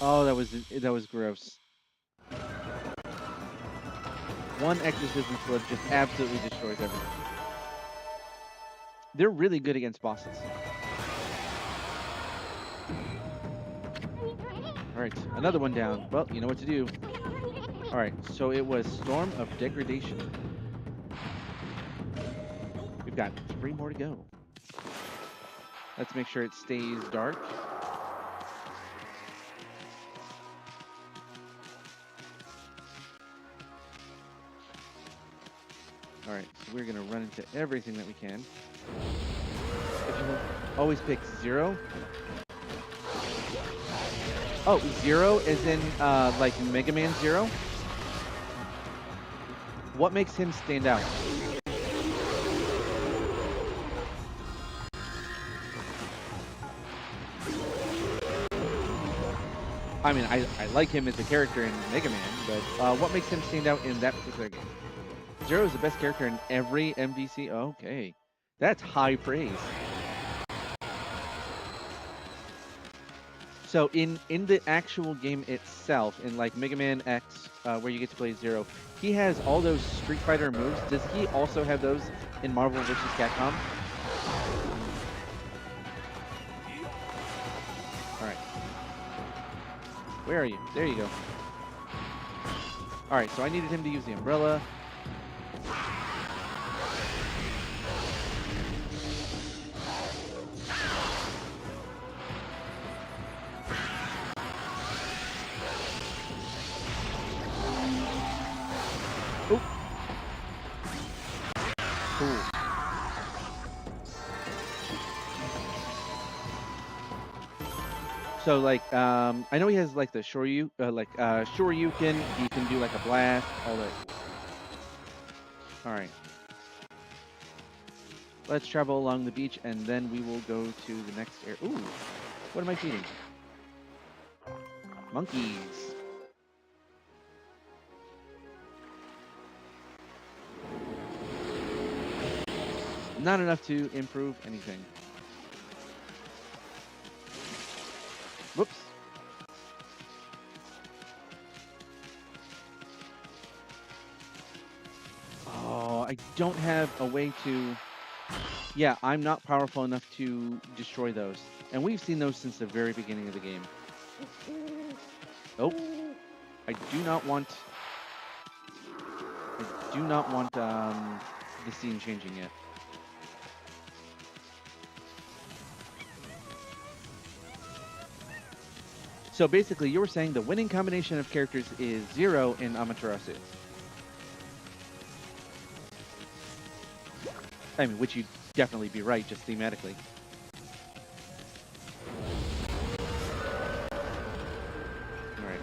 Oh, that was gross. One exorcism slip just absolutely destroys everything. They're really good against bosses. All right, another one down. Well, you know what to do. All right, so it was Storm of Degradation. We've got 3 more to go. Let's make sure it stays dark. All right, so we're gonna run into everything that we can. Always pick 0. Oh, 0 is in like Mega Man 0. What makes him stand out? I mean, I like him as a character in Mega Man, but what makes him stand out in that particular game? 0 is the best character in every MVC. Okay, that's high praise. So in the actual game itself, in like Mega Man X, where you get to play 0, he has all those Street Fighter moves. Does he also have those in Marvel vs. Capcom? All right. Where are you? There you go. All right, so I needed him to use the umbrella. Cool. So like, I know he has like the Shoryuken. He can do like a blast, all that. All right. Let's travel along the beach, and then we will go to the next area. Ooh, what am I feeding? Monkeys. Not enough to improve anything. Whoops. Oh, I don't have a way to... Yeah, I'm not powerful enough to destroy those. And we've seen those since the very beginning of the game. Oh, I do not want the scene changing yet. So basically, you were saying the winning combination of characters is 0 in Amaterasu. I mean, which you'd definitely be right, just thematically. All right.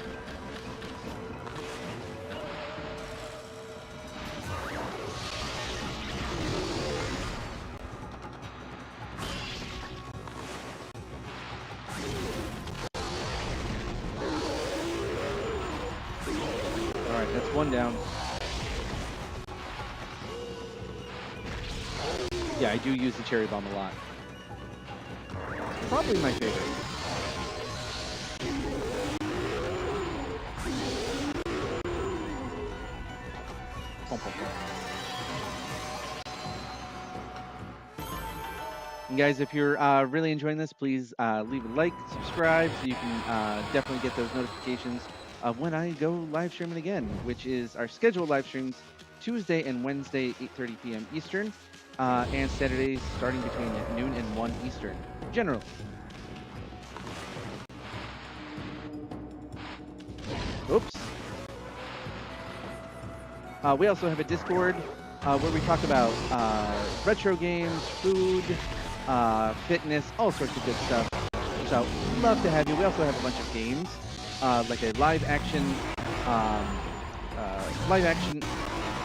All right, that's one down. Yeah, I do use the cherry bomb a lot. Probably my favorite. And guys, if you're really enjoying this, please leave a like, subscribe, so you can definitely get those notifications of when I go live streaming again, which is our scheduled live streams Tuesday and Wednesday, 8:30 p.m. Eastern, and Saturdays starting between noon and 1 Eastern, generally. Oops. We also have a Discord where we talk about retro games, food, fitness, all sorts of good stuff. So love to have you. We also have a bunch of games, like a live action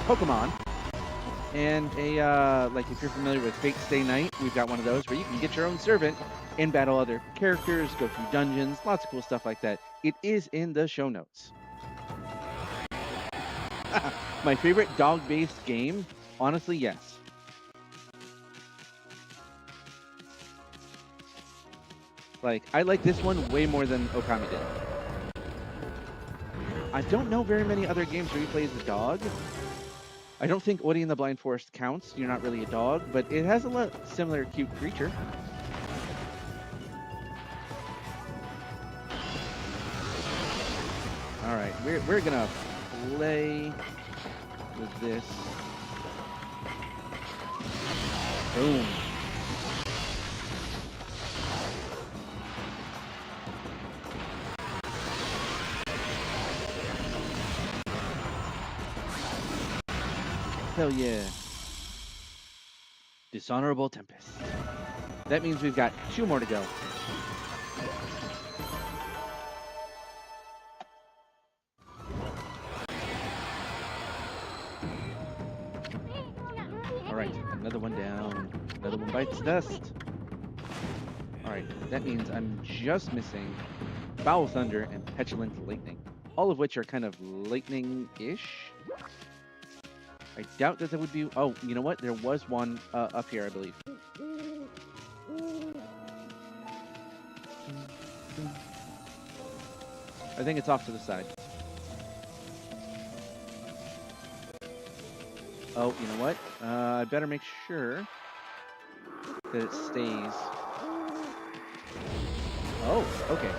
Pokemon, and a like if you're familiar with Fate Stay Night, we've got one of those where you can get your own servant and battle other characters, go through dungeons, lots of cool stuff like that. It is in the show notes. My favorite dog-based game? Honestly, yes. Like, I like this one way more than Okami did. I don't know very many other games where you play as a dog. I don't think Woody in the Blind Forest counts. You're not really a dog, but it has a similar cute creature. All right, we're gonna play with this. Boom. Hell yeah. Dishonorable Tempest. That means we've got 2 more to go. All right, another one down. Another one bites dust. All right, that means I'm just missing Foul Thunder and Petulant Lightning, all of which are kind of lightning-ish. I doubt that there would be... Oh, you know what? There was one up here, I believe. I think it's off to the side. Oh, you know what? I better make sure that it stays. Oh, okay.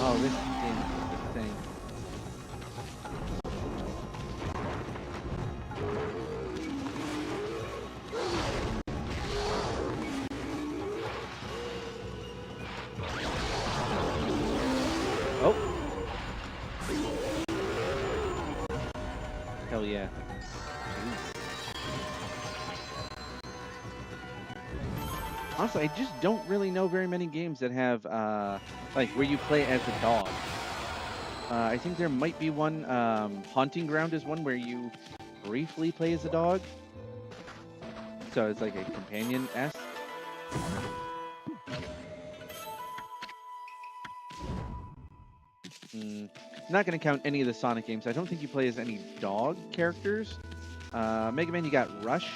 Oh, this thing. Oh. Hell yeah. Honestly, I just don't really know very many games that have, like, where you play as a dog. I think there might be one, Haunting Ground is one where you briefly play as a dog. So it's like a companion-esque. Not going to count any of the Sonic games. I don't think you play as any dog characters. Mega Man, you got Rush.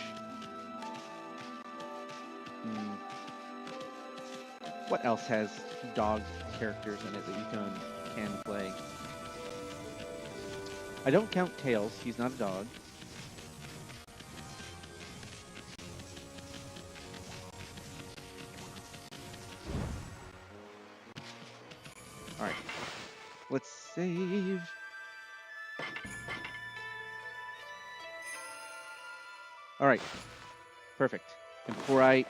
What else has dog characters in it that you can play? I don't count Tails. He's not a dog. All right. Let's save. All right, perfect. And before I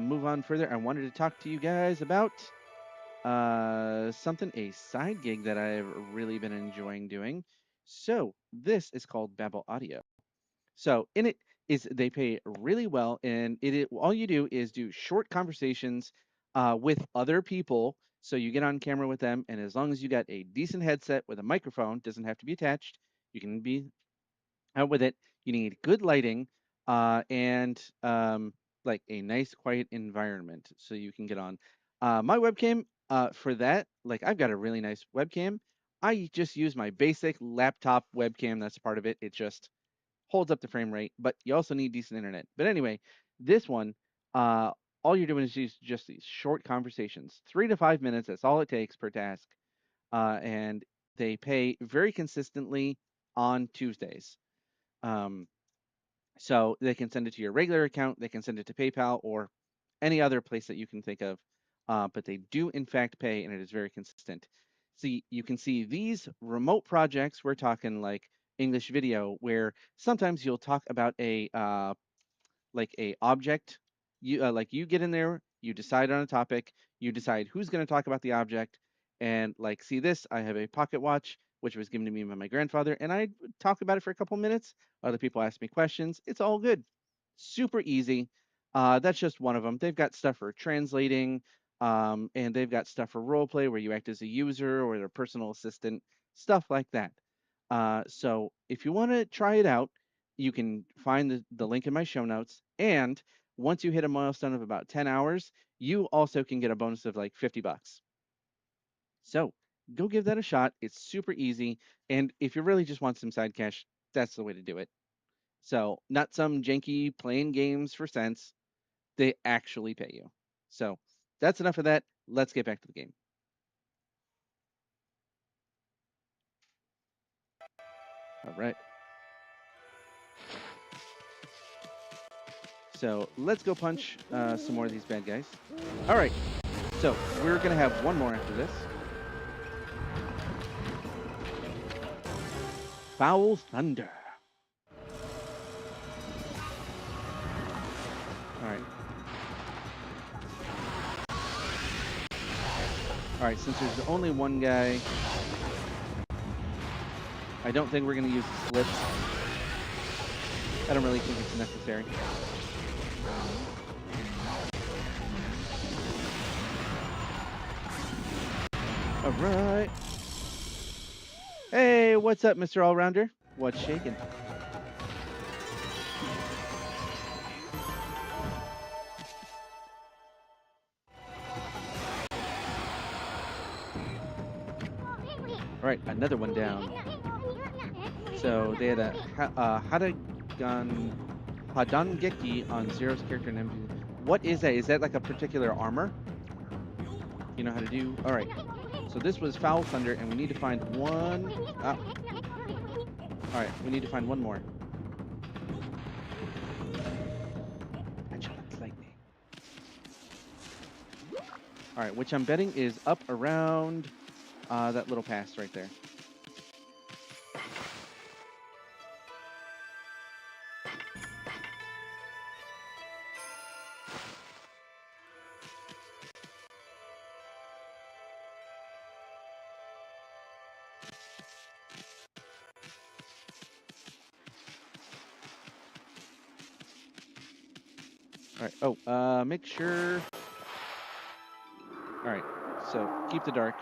move on further, I wanted to talk to you guys about something, a side gig that I've really been enjoying doing. So this is called Babel Audio. So in it is they pay really well, and all you do is do short conversations with other people. So you get on camera with them, and as long as you got a decent headset with a microphone, doesn't have to be attached. You can be out with it. You need good lighting and like a nice quiet environment so you can get on. My webcam for that, like I've got a really nice webcam. I just use my basic laptop webcam. That's part of it. It just holds up the frame rate, but you also need decent internet. But anyway, this one, uh, all you're doing is use just these short conversations, 3 to 5 minutes. That's all it takes per task, and they pay very consistently on Tuesdays. Um, so they can send it to your regular account, they can send it to PayPal or any other place that you can think of. But they do in fact pay, and it is very consistent. See, you can see these remote projects. We're talking like English video, where sometimes you'll talk about a like a object. You get in there, you decide on a topic, you decide who's going to talk about the object, and like see this, I have a pocket watch which was given to me by my grandfather, and I talk about it for a couple minutes. Other people ask me questions. It's all good, super easy. That's just one of them. They've got stuff for translating, and they've got stuff for role play where you act as a user or their personal assistant, stuff like that. So if you want to try it out, you can find the link in my show notes. And once you hit a milestone of about 10 hours, you also can get a bonus of like $50. So go give that a shot. It's super easy. And if you really just want some side cash, that's the way to do it. So not some janky playing games for cents. They actually pay you. So that's enough of that. Let's get back to the game. All right. So let's go punch some more of these bad guys. All right. So we're going to have one more after this. Foul Thunder. All right. All right, since there's only one guy, I don't think we're going to use the slips. I don't really think it's necessary. All right. Hey, what's up, Mr. All-Rounder? What's shaking? All right, another one down. So they had a Hadangeki on Zero's character and MVP. What is that? Is that like a particular armor? You know how to do? All right. So this was Foul Thunder, and we need to find one. All right, we need to find one more. Lightning. All right, which I'm betting is up around that little pass right there. All right. Oh, make sure. All right. So keep the dark.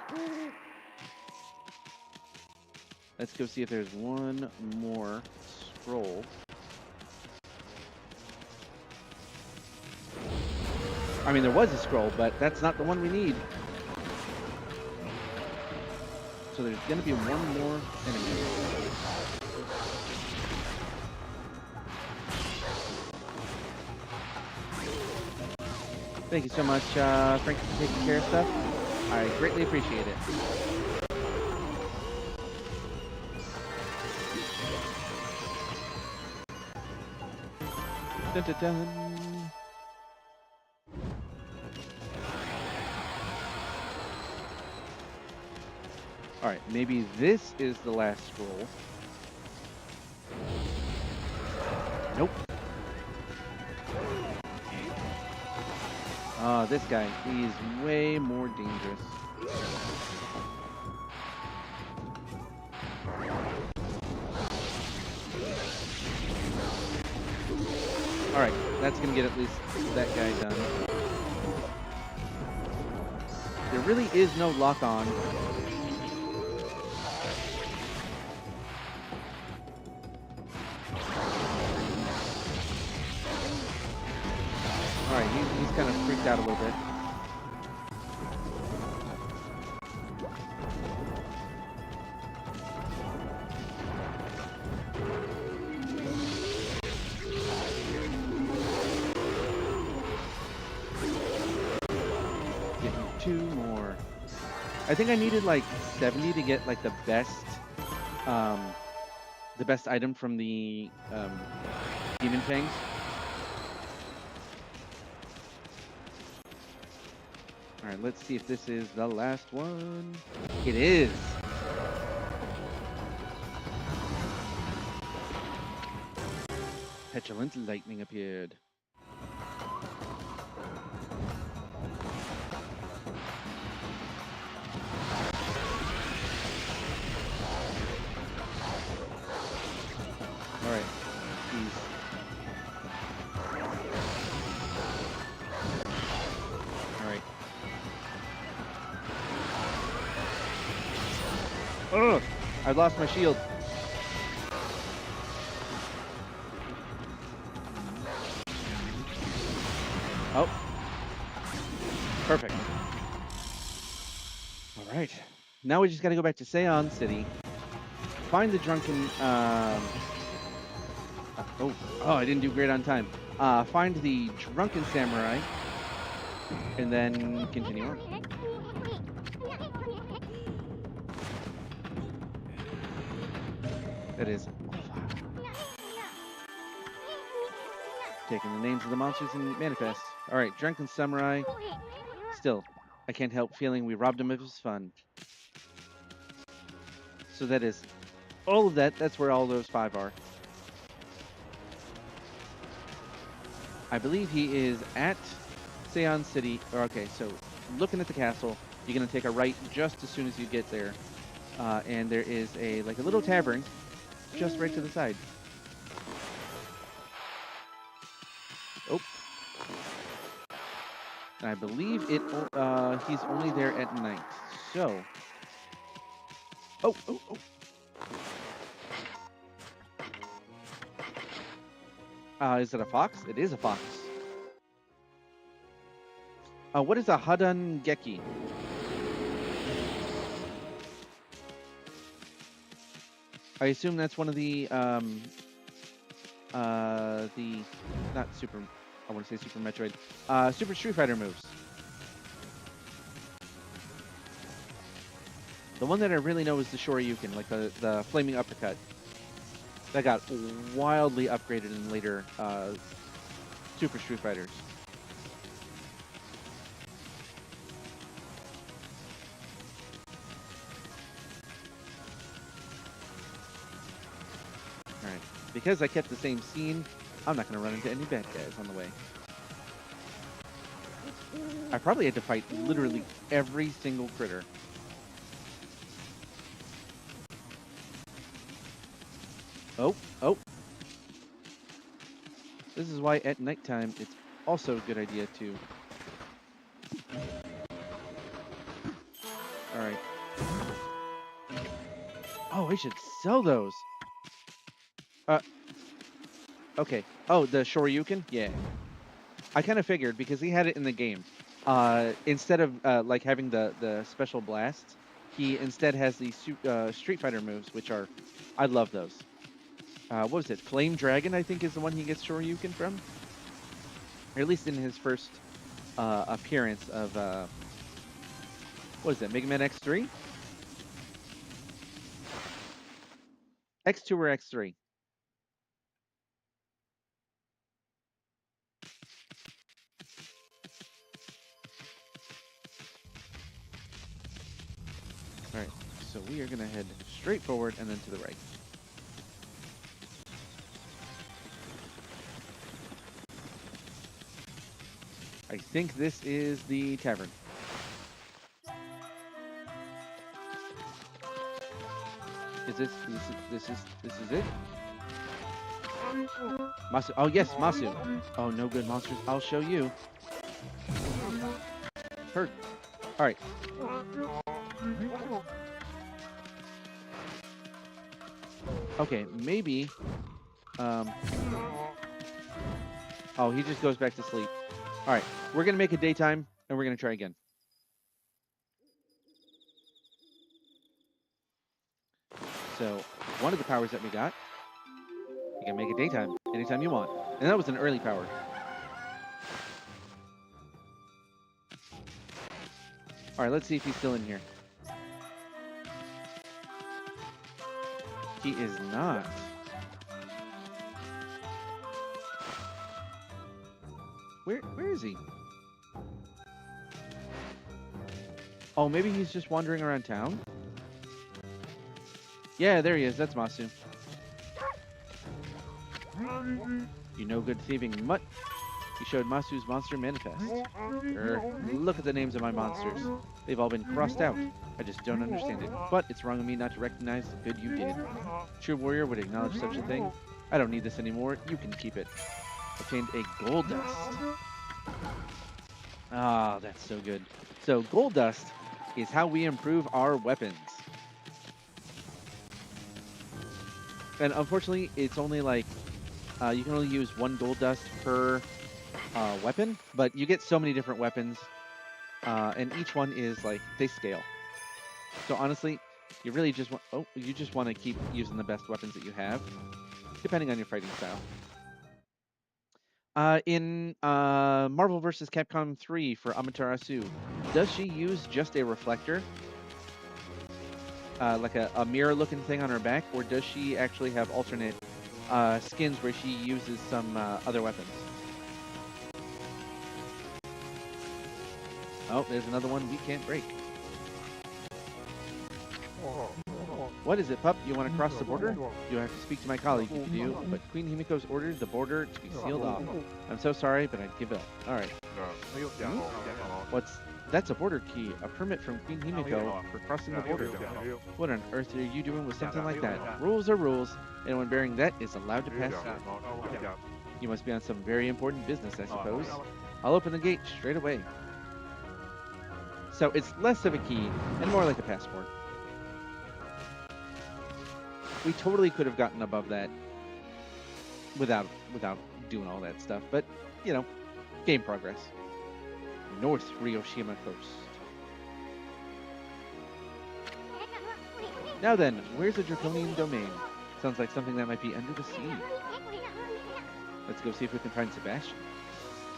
Let's go see if there's one more scroll. I mean, there was a scroll, but that's not the one we need. So there's going to be one more enemy. Thank you so much, Frank, for taking care of stuff. I greatly appreciate it. Dun, dun, dun. All right, maybe this is the last scroll. Nope. Oh, this guy. He's way more dangerous. Alright, that's going to get at least that guy done. There really is no lock-on. Alright, he's kind of freaked out a little bit. Getting 2 more. I think I needed like 70 to get like the best item from the demon fangs. All right, let's see if this is the last one. It is. Petulant lightning appeared. All right, all right. Oh, I lost my shield. Oh, perfect. All right, now we just got to go back to Seon City, find the drunken. Oh, I didn't do great on time. Find the drunken samurai, and then continue on. That is taking the names of the monsters and manifest. All right, drunken samurai. Still, I can't help feeling we robbed him of his fun. So that is all of that. That's where all those 5 are. I believe he is at Seon City. Okay, so looking at the castle, you're gonna take a right just as soon as you get there, and there is a little tavern just right to the side. Oh, and I believe it. He's only there at night. So, oh. Is it a fox? It is a fox. What is a Hadan Geki? I assume that's one of the not Super. I want to say Super Metroid. Super Street Fighter moves. The one that I really know is the Shoryuken, like the flaming uppercut. That got wildly upgraded in later Super Street Fighters. Alright. Because I kept the same scene, I'm not going to run into any bad guys on the way. I probably had to fight literally every single critter. Oh. This is why at nighttime it's also a good idea to... Alright. Oh, I should sell those. Okay. Oh, the Shoryuken? Yeah. I kind of figured because he had it in the game. Instead of like having the special blast, he instead has the Street Fighter moves, which are... I love those. What was it? Flame Dragon, I think, is the one he gets Shoryuken from. Or at least in his first appearance of... what is it? Mega Man X3? X2 or X3? Alright, so we are going to head straight forward and then to the right. I think this is the tavern. Is this is it? Masu. Oh yes, Masu. Oh no good monsters. I'll show you. Hurt. All right. Okay, maybe. Oh, he just goes back to sleep. All right, we're gonna make it daytime, and we're gonna try again. So one of the powers that we got, you can make it daytime anytime you want, and that was an early power. All right, let's see if he's still in here. He is not. Where is he? Oh, maybe he's just wandering around town? Yeah, there he is. That's Masu. You no good thieving mutt. He showed Masu's monster manifest. Look at the names of my monsters. They've all been crossed out. I just don't understand it. But it's wrong of me not to recognize the good you did. True warrior would acknowledge such a thing. I don't need this anymore. You can keep it. Obtained a gold dust. Ah, that's so good. So gold dust is how we improve our weapons. And unfortunately, it's only like you can only use one gold dust per weapon, but you get so many different weapons, and each one is like they scale. So honestly, you really just want to keep using the best weapons that you have, depending on your fighting style. In Marvel vs. Capcom 3 for Amaterasu, does she use just a reflector? Like a mirror-looking thing on her back, or does she actually have alternate skins where she uses some other weapons? Oh, there's another one we can't break. What is it, pup? You want to cross the border? You have to speak to my colleague if you do, but Queen Himiko's ordered the border to be sealed off. I'm so sorry, but I'd give up. All right. That's a border key, a permit from Queen Himiko for crossing the border. What on earth are you doing with something like that? Rules are rules. Anyone bearing that is allowed to pass through. You must be on some very important business, I suppose. I'll open the gate straight away. So it's less of a key and more like a passport. We totally could have gotten above that without doing all that stuff, but you know, game progress. North Ryoshima coast. Now then, where's the Draconian domain? Sounds like something that might be under the sea. Let's go see if we can find Sebastian.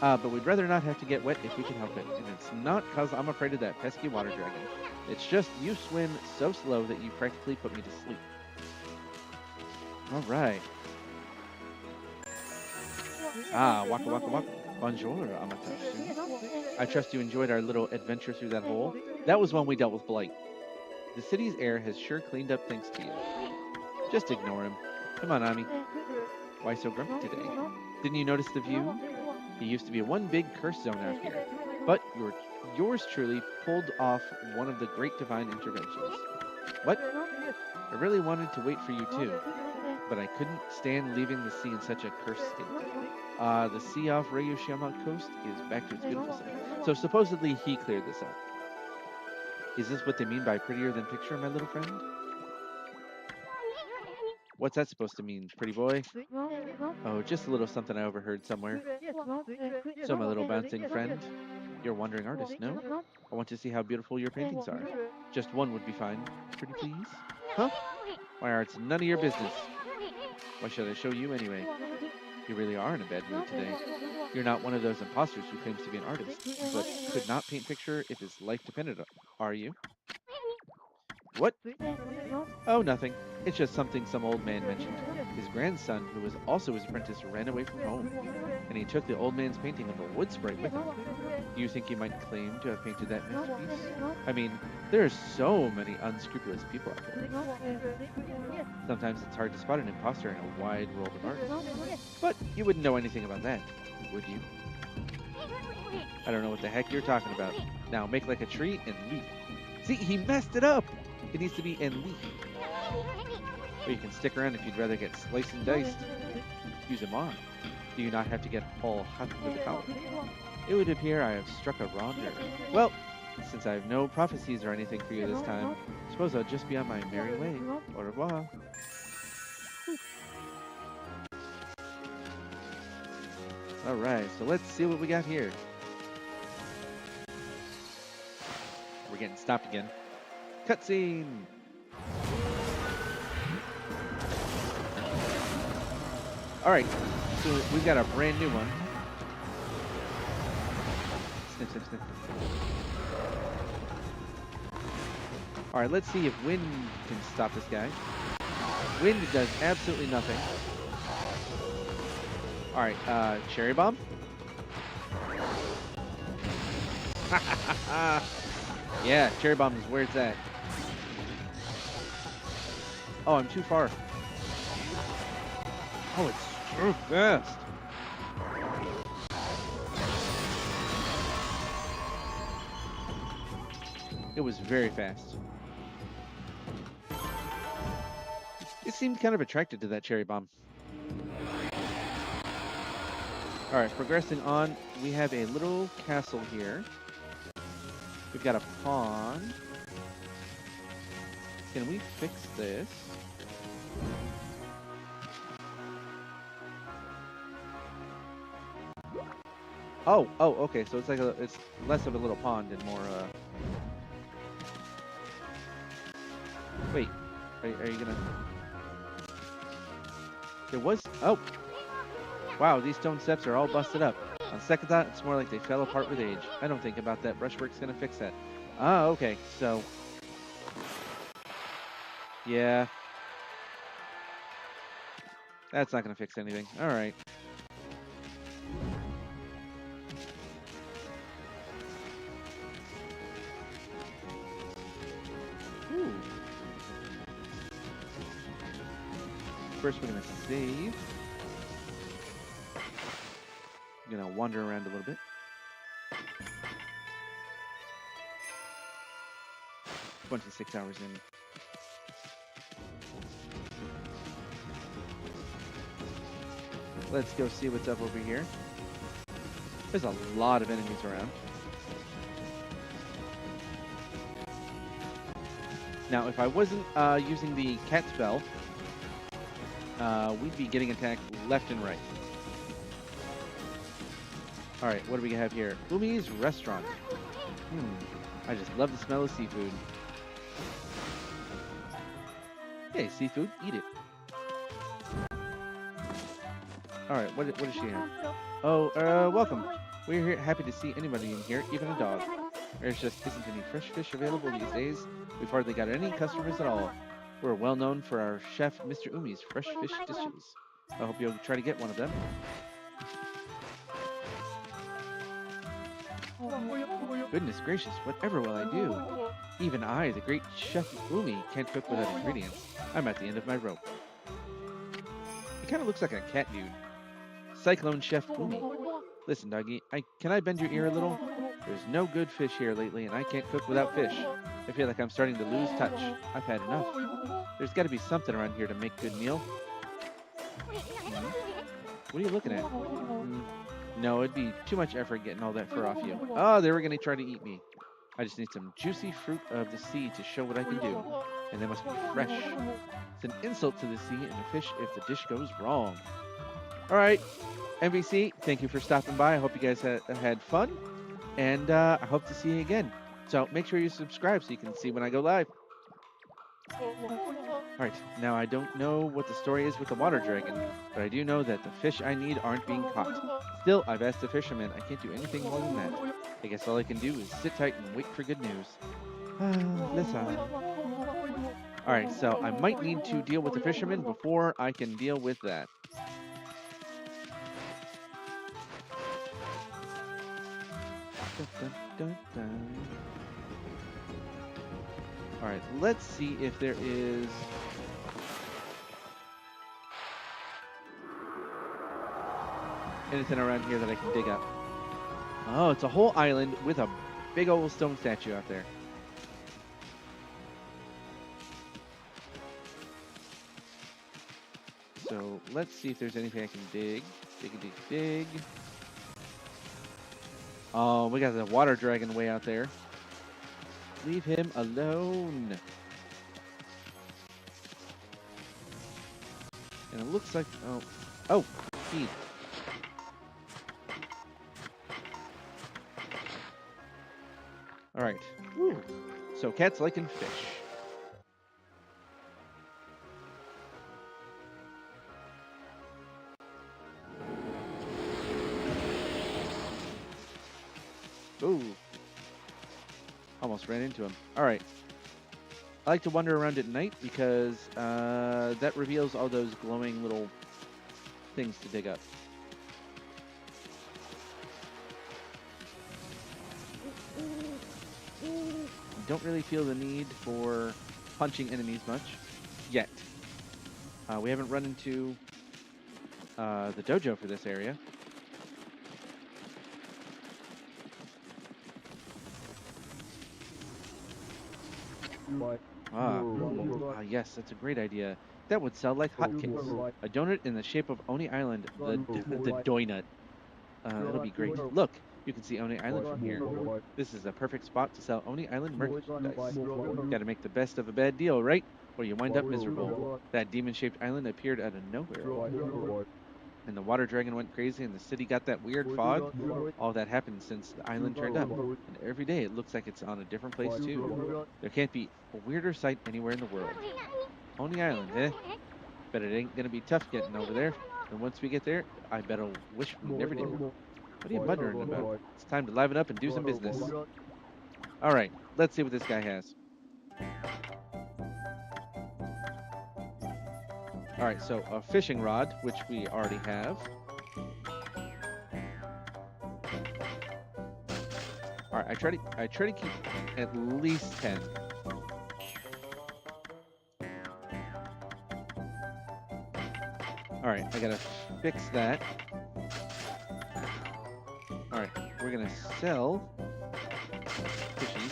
But we'd rather not have to get wet if we can help it. And it's not because I'm afraid of that pesky water dragon. It's just you swim so slow that you practically put me to sleep. All right. Ah, waka waka waka. Bonjour, Amaterasu. I trust you enjoyed our little adventure through that hole. That was when we dealt with blight. The city's air has sure cleaned up thanks to you. Just ignore him. Come on, Ami. Why so grumpy today? Didn't you notice the view? It used to be one big curse zone out here, but yours truly pulled off one of the great divine interventions. What? I really wanted to wait for you too, but I couldn't stand leaving the sea in such a cursed state. The sea off Ryoshima coast is back to its beautiful side. So supposedly he cleared this up. Is this what they mean by prettier than picture, my little friend? What's that supposed to mean, pretty boy? Oh, just a little something I overheard somewhere. So, my little bouncing friend, you're a wandering artist, no? I want to see how beautiful your paintings are. Just one would be fine. Pretty please? Huh? My art's none of your business. Why should I show you anyway? You really are in a bad mood today. You're not one of those imposters who claims to be an artist, but could not paint picture if his life depended on it, are you? What? Oh, nothing. It's just something some old man mentioned. His grandson, who was also his apprentice, ran away from home, and he took the old man's painting of a wood sprite with him. Do you think he might claim to have painted that masterpiece? I mean, there are so many unscrupulous people out there. Sometimes it's hard to spot an imposter in a wide world of art. But you wouldn't know anything about that, would you? I don't know what the heck you're talking about. Now make like a tree and leaf. See, he messed it up. It needs to be and leaf. Or you can stick around if you'd rather get sliced and diced. Use them on. Do you not have to get all hot with the power? It would appear I have struck a wrong nerve. Well, since I have no prophecies or anything for you this time, suppose I'll just be on my merry way. Au revoir. Alright, so let's see what we got here. We're getting stopped again. Cutscene! Alright, so we've got a brand new one. Snip, snip, snip. Alright, let's see if wind can stop this guy. Wind does absolutely nothing. Alright, cherry bomb? Yeah, cherry bomb is where it's at. Oh, I'm too far. Oh, it's so fast. It was very fast. It seemed kind of attracted to that cherry bomb. Alright, progressing on, we have a little castle here. We've got a pond. Can we fix this? Oh, okay, so it's like it's less of a little pond and more, Wait, are you gonna... There was... Oh! Wow, these stone steps are all busted up. On second thought, it's more like they fell apart with age. I don't think about that. Brushwork's gonna fix that. Ah, okay, so... Yeah. That's not gonna fix anything. Alright. Ooh. First, we're gonna save. I'm gonna wander around a little bit. 26 hours in. Let's go see what's up over here. There's a lot of enemies around. Now, if I wasn't using the cat spell, we'd be getting attacked left and right. Alright, what do we have here? Umi's Restaurant. I just love the smell of seafood. Hey, seafood, eat it. Alright, what does she have? Oh, welcome. We're here, happy to see anybody in here, even a dog. There just isn't any fresh fish available these days. We've hardly got any customers at all. We're well known for our chef, Mr. Umi's fresh fish dishes. I hope you'll try to get one of them. Goodness gracious, whatever will I do? Even I, the great Chef Umi, can't cook without ingredients. I'm at the end of my rope. He kind of looks like a cat dude. Cyclone Chef Umi. Listen, doggy, can I bend your ear a little? There's no good fish here lately, and I can't cook without fish. I feel like I'm starting to lose touch. I've had enough. There's got to be something around here to make a good meal. What are you looking at? No, it'd be too much effort getting all that fur off you. Oh, they were going to try to eat me. I just need some juicy fruit of the sea to show what I can do. And they must be fresh. It's an insult to the sea and the fish if the dish goes wrong. All right, MVC, thank you for stopping by. I hope you guys had fun. And I hope to see you again. So make sure you subscribe so you can see when I go live. Alright, now I don't know what the story is with the water dragon, but I do know that the fish I need aren't being caught. Still, I've asked the fisherman. I can't do anything more than that. I guess all I can do is sit tight and wait for good news. Listen. Alright, so I might need to deal with the fisherman before I can deal with that. Dun, dun, dun. Alright, let's see if there is... anything around here that I can dig up. Oh, it's a whole island with a big old stone statue out there. So let's see if there's anything I can dig. Dig. Oh, we got the water dragon way out there. Leave him alone. And it looks like, oh, feed. All right. Woo. So cats liking fish. Ooh. Almost ran into him. All right. I like to wander around at night because that reveals all those glowing little things to dig up. Don't really feel the need for punching enemies much yet. We haven't run into the dojo for this area. Yes, that's a great idea. That would sell like hotcakes. A donut in the shape of Oni Island, the doinut. It'll be great. Look, you can see Oni Island from here. This is a perfect spot to sell Oni Island merchandise. Gotta make the best of a bad deal, right? Or you wind up miserable. That demon-shaped island appeared out of nowhere. And the water dragon went crazy and the city got that weird fog. All that happened since the island turned up. And every day it looks like it's on a different place too. There can't be a weirder sight anywhere in the world. Oni Island, eh? But it ain't gonna be tough getting over there. And once we get there, I bet I'll wish we never did. What are you muttering about? It's time to liven up and do some business. All right, let's see what this guy has. All right, so a fishing rod, which we already have. All right, I try to keep at least 10. All right, I gotta fix that. All right, we're gonna sell fishies.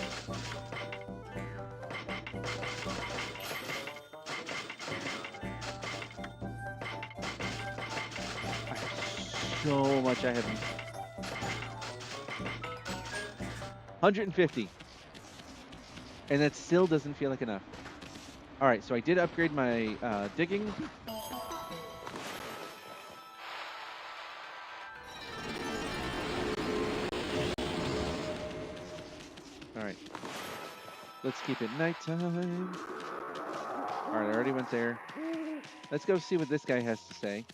So much I haven't. 150. And that still doesn't feel like enough. All right, so I did upgrade my digging. All right. Let's keep it nighttime. All right, I already went there. Let's go see what this guy has to say.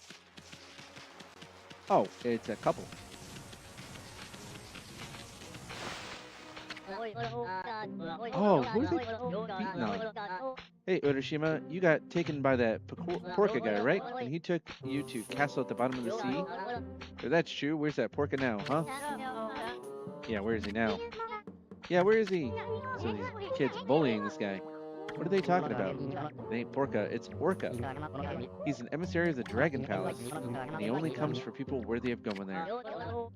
Oh, it's a couple. Oh, who are they beating on? Hey, Urashima, you got taken by that Porka guy, right? And he took you to castle at the bottom of the sea? If that's true, where's that Porka now, huh? Yeah, where is he now? Yeah, where is he? So these kids bullying this guy. What are they talking about? It ain't Porka, it's Orca. He's an emissary of the Dragon Palace, and he only comes for people worthy of going there.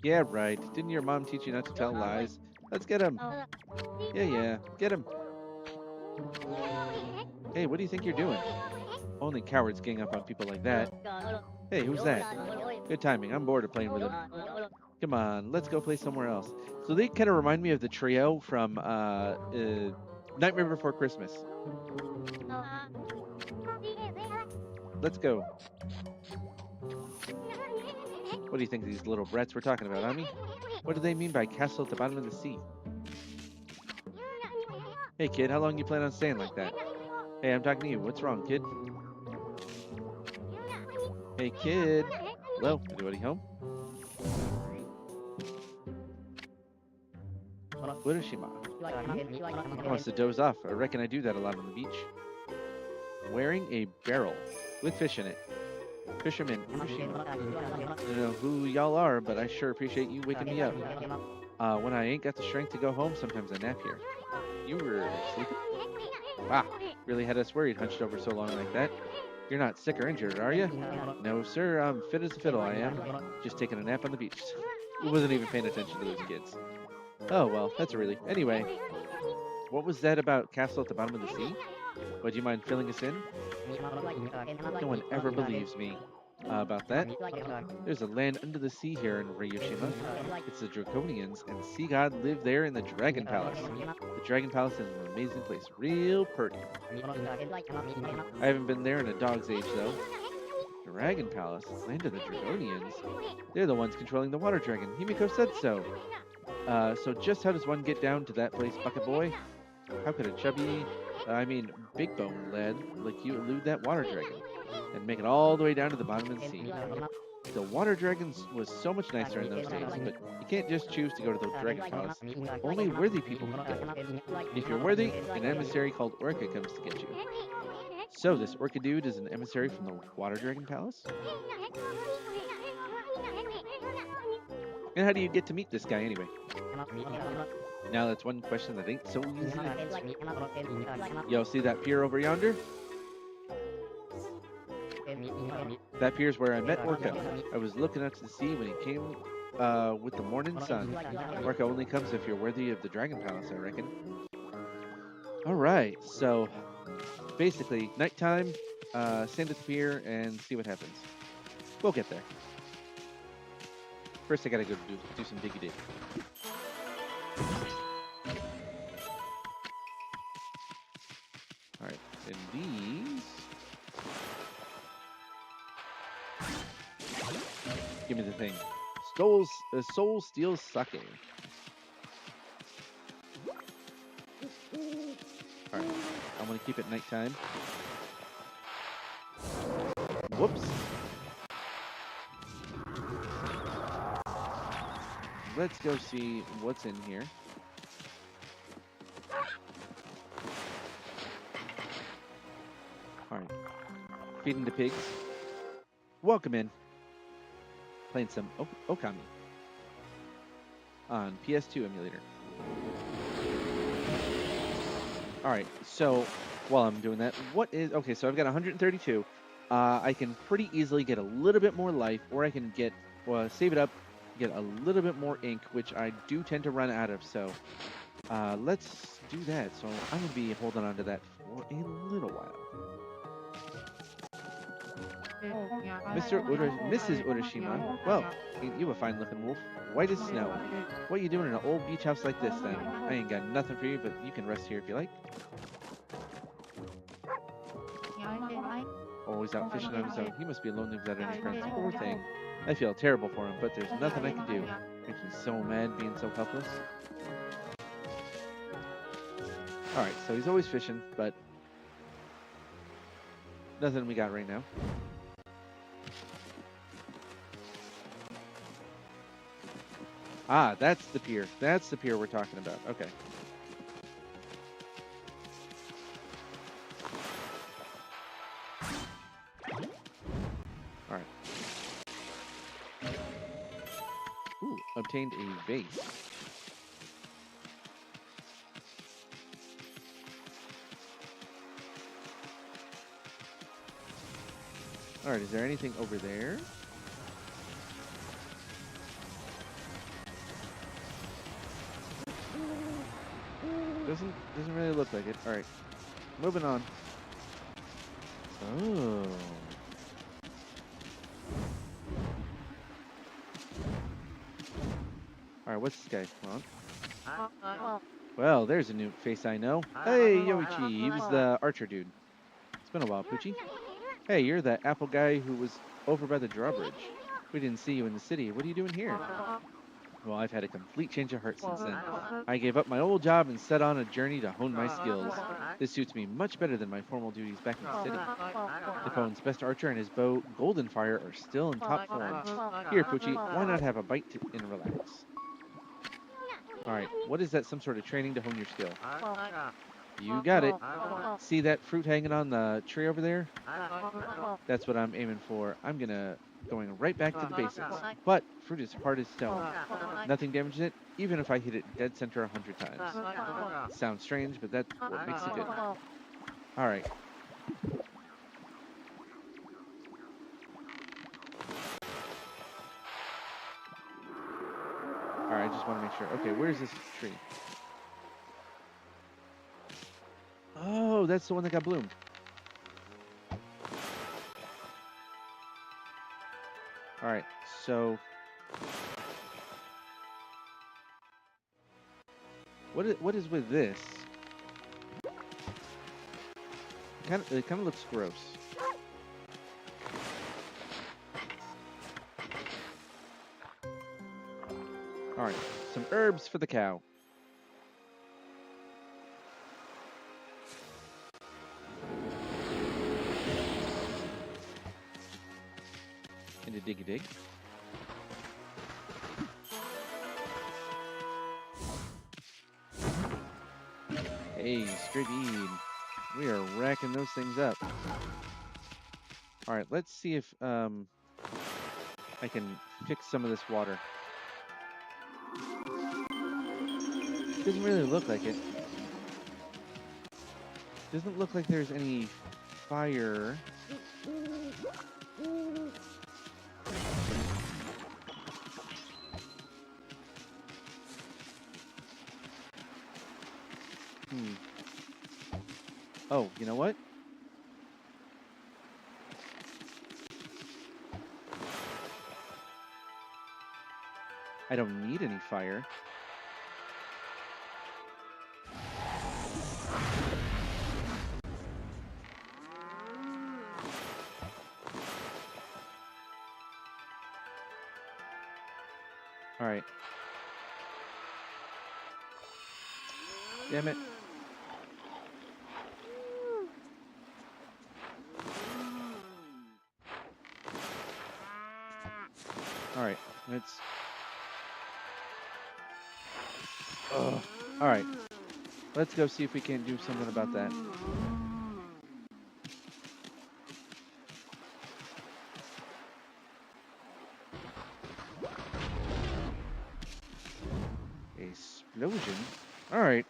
Yeah, right. Didn't your mom teach you not to tell lies? Let's get him. Yeah, get him. Hey, what do you think you're doing? Only cowards gang up on people like that. Hey, who's that? Good timing. I'm bored of playing with him. Come on, let's go play somewhere else. So they kind of remind me of the trio from Nightmare Before Christmas. Let's go. What do you think of these little brats we're talking about, Ami? What do they mean by castle at the bottom of the sea? Hey, kid, how long you plan on staying like that? Hey, I'm talking to you. What's wrong, kid? Hey, kid. Hello? Anybody home? Urashima. I must have dozed off. I reckon I do that a lot on the beach. Wearing a barrel with fish in it. Fisherman Urashima. I don't know who y'all are, but I sure appreciate you waking me up. When I ain't got the strength to go home, sometimes I nap here. You were sleeping? Wow, really had us worried hunched over so long like that. You're not sick or injured, are you? No, sir, I'm fit as a fiddle, I am. Just taking a nap on the beach. wasn't even paying attention to those kids. Oh, well, that's a relief. Anyway, what was that about castle at the bottom of the sea? Would you mind filling us in? No one ever believes me about that. There's a land under the sea here in Ryushima. It's the Draconians, and Sea God live there in the Dragon Palace. The Dragon Palace is an amazing place, real pretty. I haven't been there in a dog's age, though. Dragon Palace, land of the Draconians. They're the ones controlling the water dragon. Himiko said so. So just how does one get down to that place, Bucket Boy? How could a chubby, big bone lad like you elude that water dragon and make it all the way down to the bottom of the sea? The water dragons was so much nicer in those days, but you can't just choose to go to the dragon palace. Only worthy people can go. If you're worthy, an emissary called Orca comes to get you. So this Orca dude is an emissary from the water dragon palace? And how do you get to meet this guy anyway? Now that's one question that ain't so easy to answer. Yo, see that pier over yonder? That pier's where I met Orca. I was looking out to the sea when he came with the morning sun. Orca only comes if you're worthy of the Dragon Palace, I reckon. Alright, so basically, nighttime, stand at the pier and see what happens. We'll get there. First, I gotta go do some diggy dig. Alright, and these... Give me the thing. Soul Steel Sake. Alright, I'm gonna keep it nighttime. Whoops. Let's go see what's in here. Alright. Feeding the pigs. Welcome in. Playing some Okami on PS2 emulator. Alright, so while I'm doing that, okay, so I've got 132. I can pretty easily get a little bit more life, or I can save it up, get a little bit more ink, which I do tend to run out of, so let's do that. So I'm going to be holding on to that for a little while. Mrs. Urashima, well, ain't you a fine-looking wolf? White as snow. What you doing in an old beach house like this, then? I ain't got nothing for you, but you can rest here if you like. Always out fishing on his own. He must be lonely without any friends. Poor thing. I feel terrible for him, but there's nothing I can do. Makes me so mad being so helpless. Alright, so he's always fishing, but nothing we got right now. Ah, that's the pier. That's the pier we're talking about. Okay. Alright. Ooh, obtained a vase. Alright, is there anything over there? Doesn't really look like it. Alright. Moving on. Oh. Alright, what's this guy? Come on. Well, there's a new face I know. Hey, Yoichi. He was the archer dude. It's been a while, Poochie. Hey, you're that apple guy who was over by the drawbridge. We didn't see you in the city. What are you doing here? Well, I've had a complete change of heart since then. I gave up my old job and set on a journey to hone my skills. This suits me much better than my formal duties back in the city. Nippon's best archer and his bow, Golden Fire, are still in top form. Here, Poochie, why not have a bite and relax? Alright, what is that, some sort of training to hone your skill? You got it. See that fruit hanging on the tree over there? That's what I'm aiming for. I'm going right back to the basics. But fruit is hard as stone. Nothing damages it, even if I hit it dead center 100 times. Sounds strange, but that's what makes it good. Alright. All right, I just want to make sure. Okay, where's this tree? Oh, that's the one that got bloomed. All right, so what is with this? It kind of looks gross. All right, some herbs for the cow. And a diggy dig. Hey, straight bead. We are racking those things up. All right, let's see if I can fix some of this water. Doesn't really look like it. Doesn't look like there's any fire. Oh, you know what? I don't need any fire. All right. Damn it. All right. Let's... Ugh. All right. Let's go see if we can do something about that. Explosion? All right.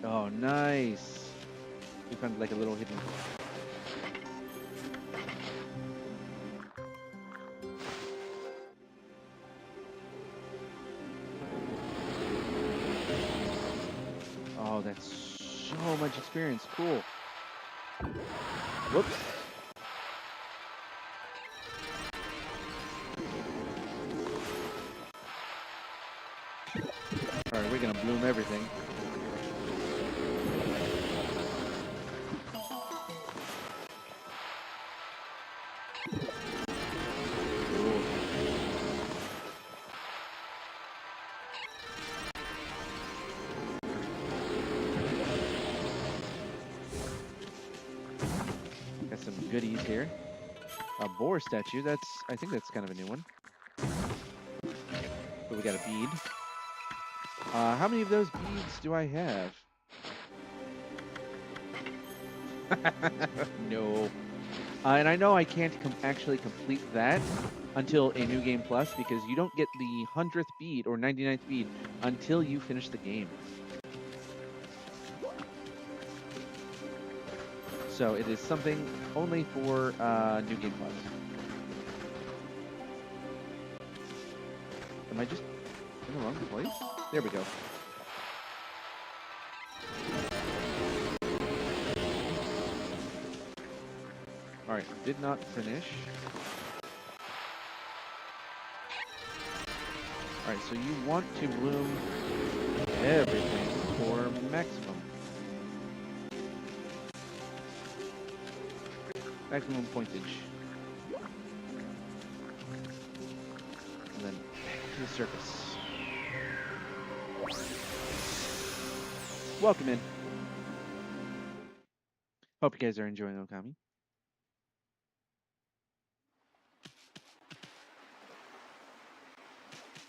Oh, nice. We found like a little hidden... Oh, that's so much experience. Cool. Whoops. All right, we're gonna bloom everything. Got some goodies here. A boar statue. I think that's kind of a new one. But we got a bead. How many of those beads do I have? No. And I know I can't actually complete that until a New Game Plus because you don't get the 100th bead or 99th bead until you finish the game. So it is something only for New Game Plus. Am I just in the wrong place? There we go. All right, did not finish. All right, so you want to bloom everything for maximum. Maximum pointage. And then to the surface. Welcome in. Hope you guys are enjoying Okami.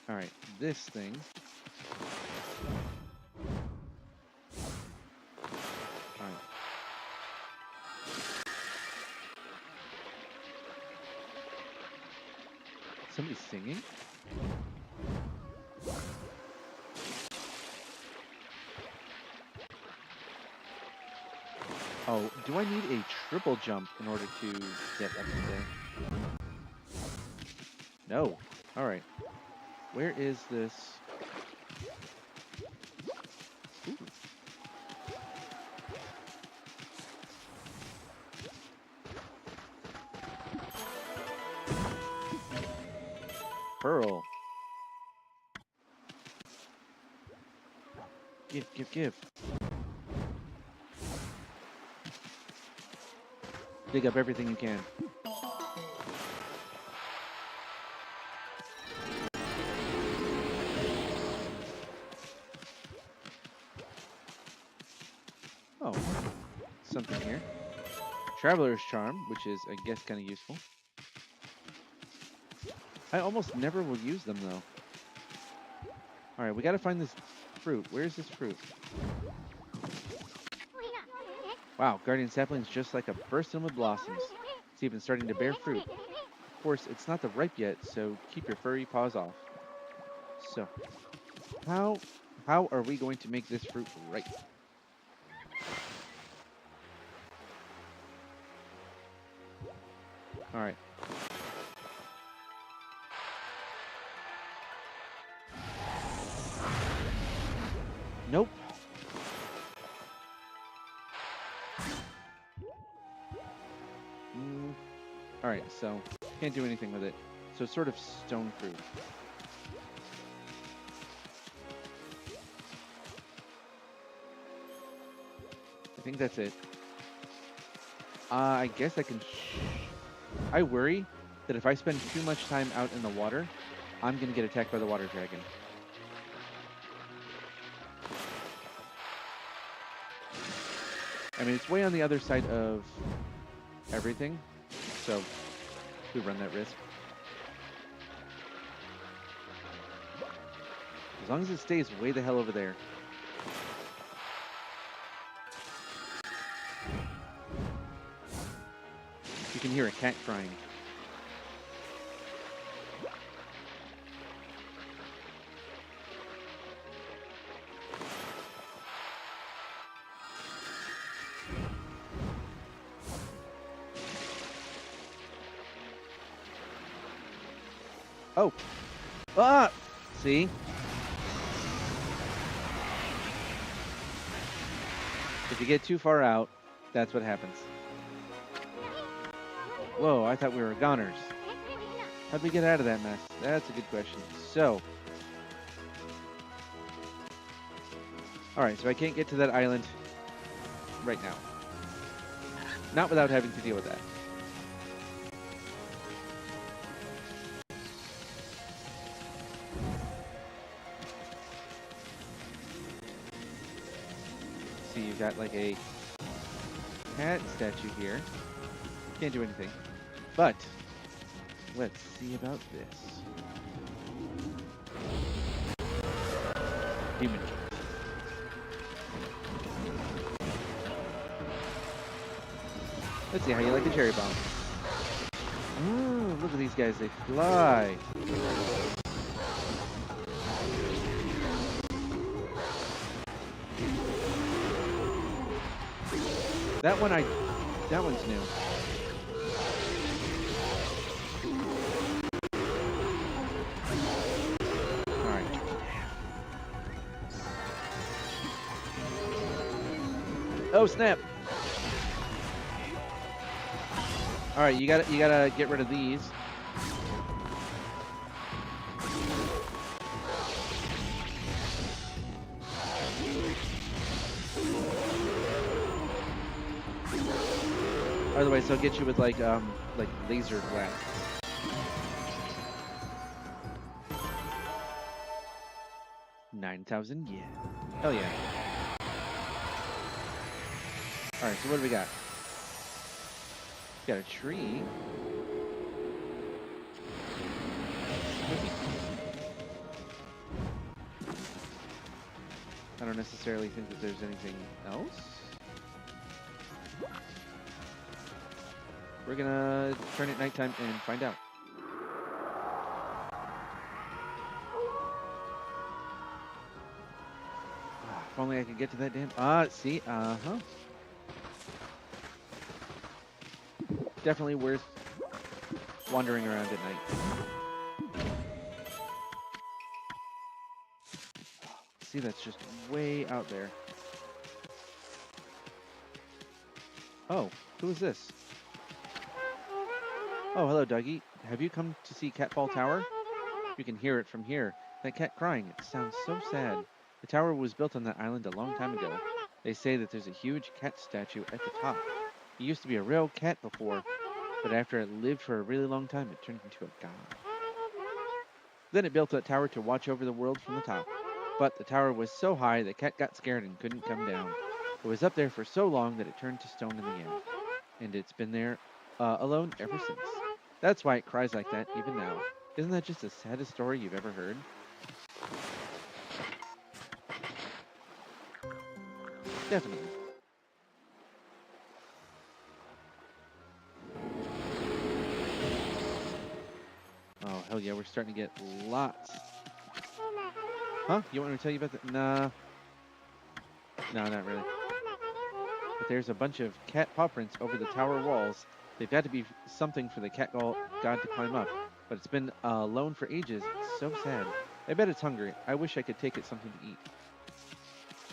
All right, this thing. All right. Somebody's singing? Oh, do I need a triple jump in order to get up there? No. All right. Where is this? Ooh. Pearl. Give. Dig up everything you can. Oh, something here. Traveler's Charm, which is, I guess, kind of useful. I almost never will use them, though. All right, we got to find this fruit. Where's this fruit? Wow, Guardian Sapling's just like a bursting with blossoms. It's even starting to bear fruit. Of course, it's not the ripe yet, so keep your furry paws off. So, how are we going to make this fruit ripe? All right. Nope. All right, so can't do anything with it. So it's sort of stone fruit. I think that's it. I guess I can... I worry that if I spend too much time out in the water, I'm going to get attacked by the water dragon. I mean, it's way on the other side of everything, so we run that risk. As long as it stays way the hell over there. You can hear a cat crying. Oh! Ah! See? If you get too far out, that's what happens. Whoa, I thought we were goners. How'd we get out of that mess? That's a good question. So... Alright, so I can't get to that island right now. Not without having to deal with that. See, you've got like a cat statue here. Can't do anything. But, let's see about this. Demon King. Let's see how you like the cherry bomb. Ooh, look at these guys, they fly. That one's new. Alright. Oh snap! Alright, you gotta get rid of these. Otherwise, they'll get you with like laser blasts. $9,000 yen. Hell yeah! All right, so what do we got? We got a tree. I don't necessarily think that there's anything else. We're gonna turn it nighttime and find out. If only I could get to that damn... see? Uh-huh. Definitely worth wandering around at night. see that's just way out there. Oh, who is this? Oh, hello, Dougie. Have you come to see Catfall Tower? You can hear it from here. That cat crying, it sounds so sad. The tower was built on that island a long time ago. They say that there's a huge cat statue at the top. It used to be a real cat before, but after it lived for a really long time, it turned into a god. Then it built that tower to watch over the world from the top. But the tower was so high, the cat got scared and couldn't come down. It was up there for so long that it turned to stone in the end. And it's been there alone ever since. That's why it cries like that even now. Isn't that just the saddest story you've ever heard? Definitely. Oh, hell yeah, we're starting to get lots. Huh? You want me to tell you about that? Nah. No, not really. But there's a bunch of cat paw prints over the tower walls. They've got to be something for the cat god to climb up. But it's been alone for ages. It's so sad. I bet it's hungry. I wish I could take it something to eat.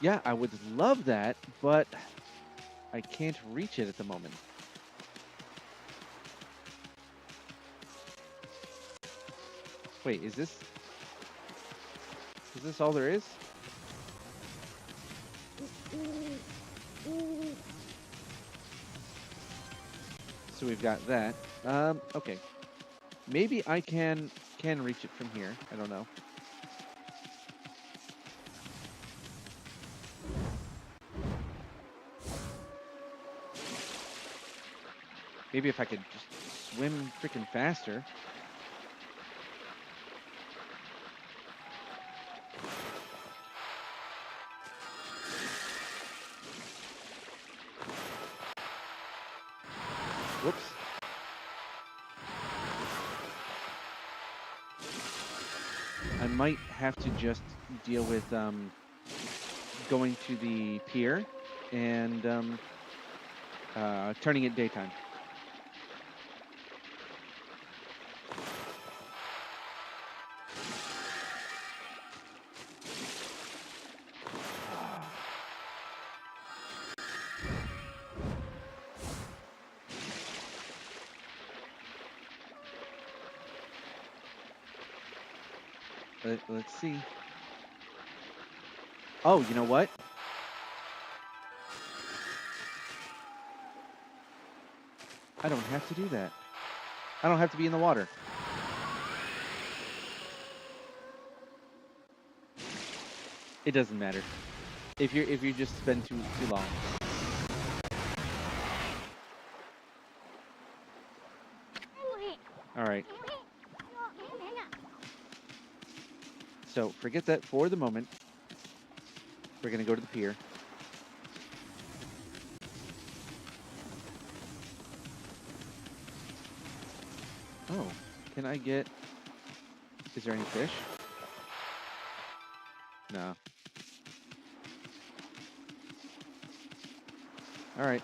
Yeah, I would love that, but I can't reach it at the moment. Wait, is this all there is? So we've got that. Okay. Maybe I can reach it from here. I don't know. Maybe if I could just swim freaking faster. Whoops. I might have to just deal with going to the pier and turning it daytime. Let's see. Oh, you know what? I don't have to do that. I don't have to be in the water. It doesn't matter. If you just spend too long. All right. So forget that for the moment. We're going to go to the pier. Oh, can I get... Is there any fish? No. All right.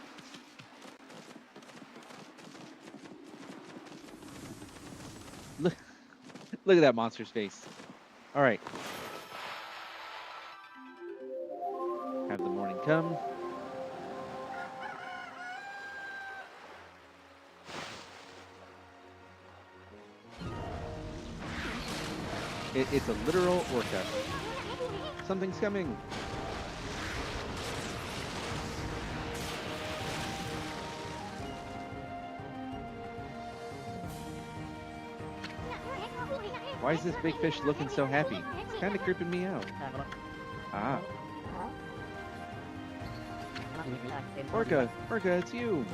Look at that monster's face. All right. Have the morning come. It's a literal orca. Something's coming. Why is this big fish looking so happy? It's kind of creeping me out. Ah. Orca, it's you.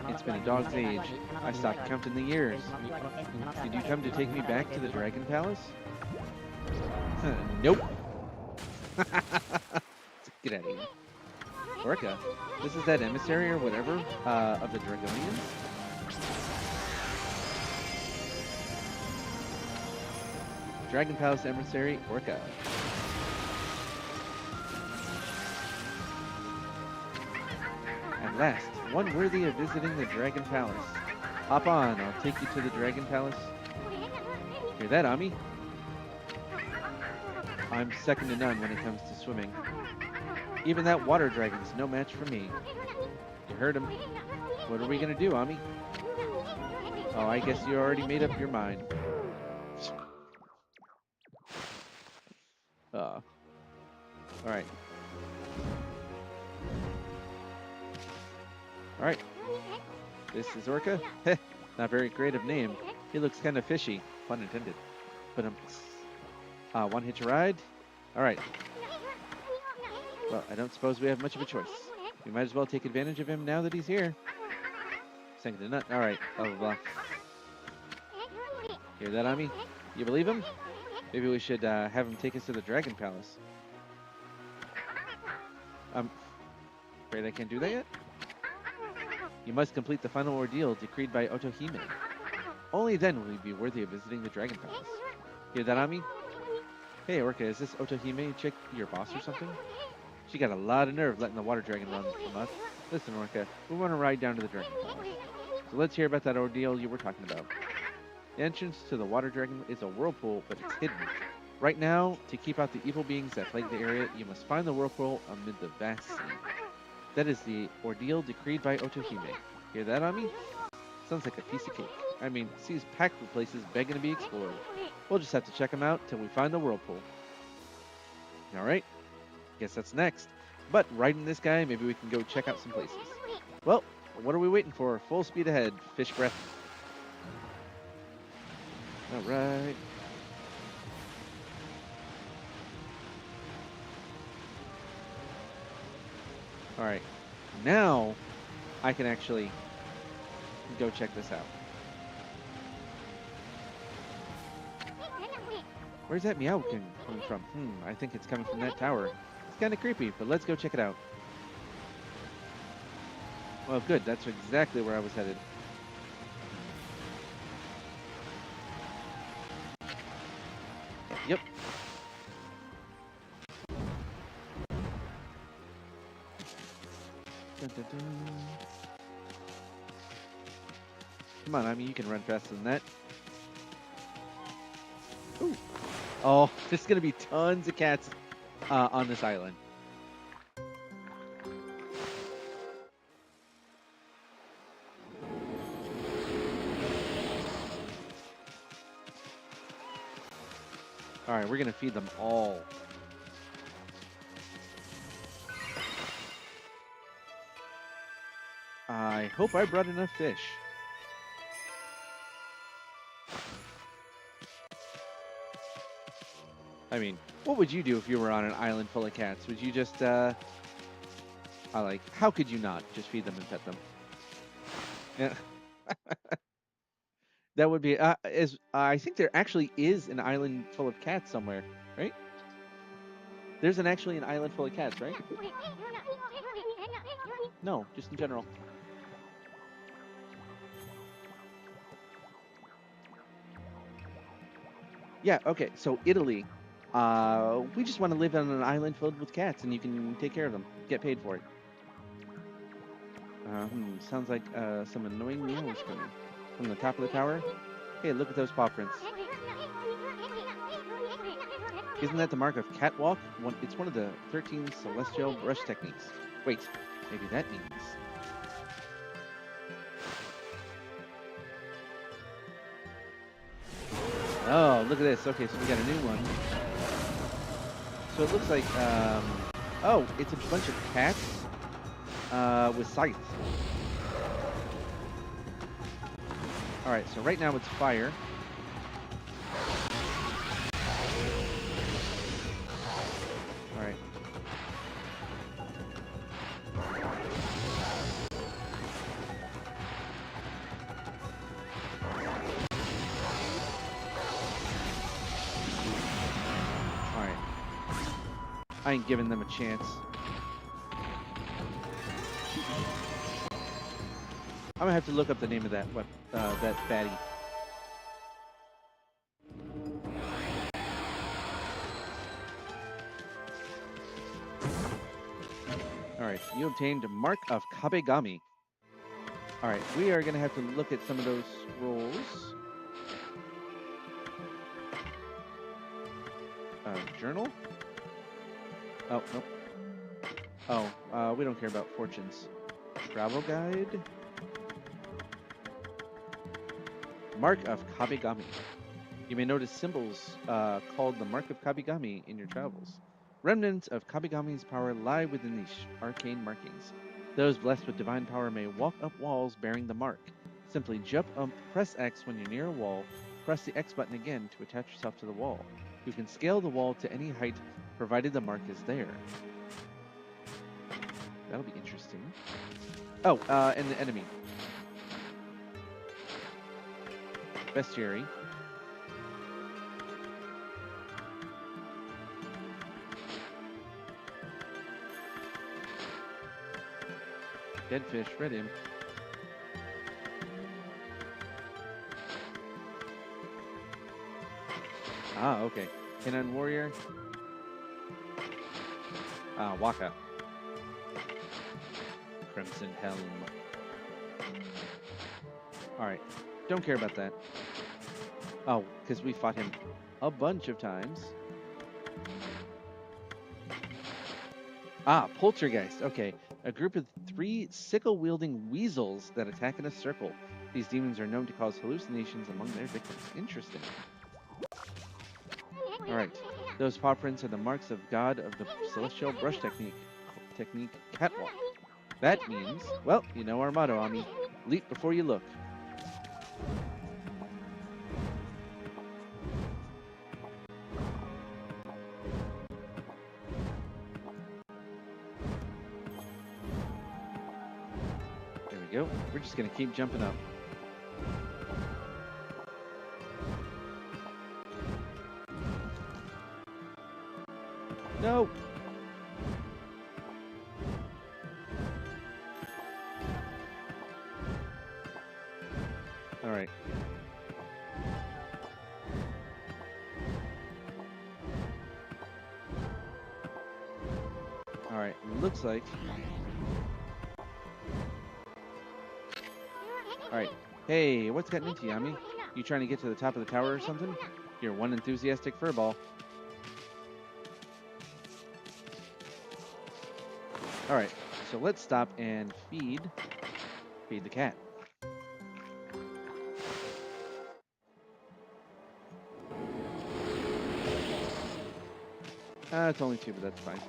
It's been a dog's age. I stopped counting the years. Did you come to take me back to the Dragon Palace? Nope. Get out of here. Orca, this is that emissary or whatever of the Dragonians? Dragon Palace emissary, Orca. At last, one worthy of visiting the Dragon Palace. Hop on, I'll take you to the Dragon Palace. Hear that, Ami? I'm second to none when it comes to swimming. Even that water dragon's no match for me. You heard him. What are we gonna do, Ami? Oh, I guess you already made up your mind. All right. All right. This is Orca. Heh, not very creative name. He looks kind of fishy. Pun intended. But one hitch a ride. All right. Well, I don't suppose we have much of a choice. We might as well take advantage of him now that he's here. Second to none. All right. Blah blah blah. Hear that, Ami? You believe him? Maybe we should have him take us to the Dragon Palace. Afraid I can't do that yet? You must complete the final ordeal decreed by Otohime. Only then will you be worthy of visiting the Dragon Palace. Hear that, Ami? Hey, Orca, is this Otohime chick your boss or something? She got a lot of nerve letting the water dragon run amok. Listen, Orca, we want to ride down to the Dragon Palace. So let's hear about that ordeal you were talking about. The entrance to the water dragon is a whirlpool, but it's hidden. Right now, to keep out the evil beings that plague the area, you must find the whirlpool amid the vast sea. That is the ordeal decreed by Otohime. Hear that, Ami? Sounds like a piece of cake. I mean, sea's packed with places begging to be explored. We'll just have to check them out till we find the whirlpool. Alright, guess that's next. But riding this guy, maybe we can go check out some places. Well, what are we waiting for? Full speed ahead, fish breath. Alright. Alright, now I can actually go check this out. Where's that meow coming from? I think it's coming from that tower. It's kind of creepy, but let's go check it out. Well, good. That's exactly where I was headed. Yep. Dun, dun, dun. Come on, I mean, you can run faster than that. Ooh. Oh, there's going to be tons of cats on this island. All right, we're going to feed them all. I hope I brought enough fish. I mean, what would you do if you were on an island full of cats? Would you just, how could you not just feed them and pet them? Yeah. That would be, I think there actually is an island full of cats somewhere, right? There's actually an island full of cats, right? No, just in general. Yeah, okay, so Italy. We just want to live on an island filled with cats, and you can take care of them. Get paid for it. Sounds like some annoying meows coming from the top of the tower. Hey, look at those paw prints. Isn't that the mark of catwalk? It's one of the 13 celestial brush techniques. Wait, maybe that means... Oh, look at this. Okay, so we got a new one. So it looks like, oh, it's a bunch of cats with scythes. All right, so right now it's fire. All right. I ain't giving them a chance. I'm gonna have to look up the name of that that baddie. All right, you obtained a mark of Kabegami. All right, we are gonna have to look at some of those scrolls. Journal? Oh, nope. Oh, we don't care about fortunes. Travel guide? Mark of Kabigami. You may notice symbols called the Mark of Kabigami in your travels. Remnants of Kabigami's power lie within these arcane markings. Those blessed with divine power may walk up walls bearing the mark. Simply jump up, press X when you're near a wall, press the X button again to attach yourself to the wall. You can scale the wall to any height provided the mark is there. That'll be interesting. Oh, and the enemy. Bestiary. Dead fish, red imp. Ah, okay. Canine warrior. Waka. Crimson helm. Alright. Don't care about that. Oh, because we fought him a bunch of times. Ah, poltergeist. Okay. A group of 3 sickle-wielding weasels that attack in a circle. These demons are known to cause hallucinations among their victims. Interesting. Alright. Those paw prints are the marks of God of the Celestial Brush Technique Catwalk. That means, well, you know our motto, Ami. Leap before you look. There we go. We're just going to keep jumping up. No! Alright. Alright, looks like... Alright. Hey, what's gotten into you, Ami? You trying to get to the top of the tower or something? You're one enthusiastic furball. Alright, so let's stop and feed the cat. It's only 2, but that's fine.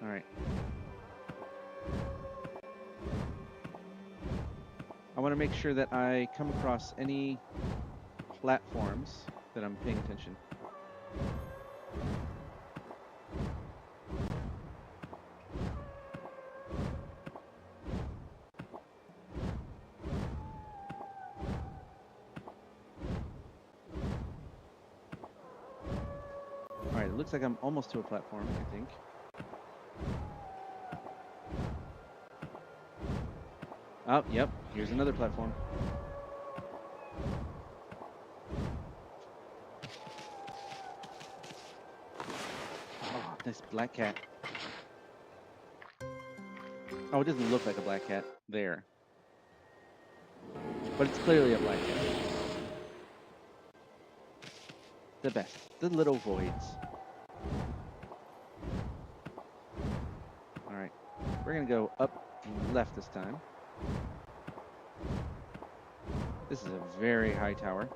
Alright. I want to make sure that I come across any platforms that I'm paying attention. Alright, it looks like I'm almost to a platform, I think. Oh, yep, here's another platform. Oh, nice black cat. Oh, it doesn't look like a black cat there. But it's clearly a black cat. The best. The little voids. Alright. We're gonna go up left this time. This is a very high tower.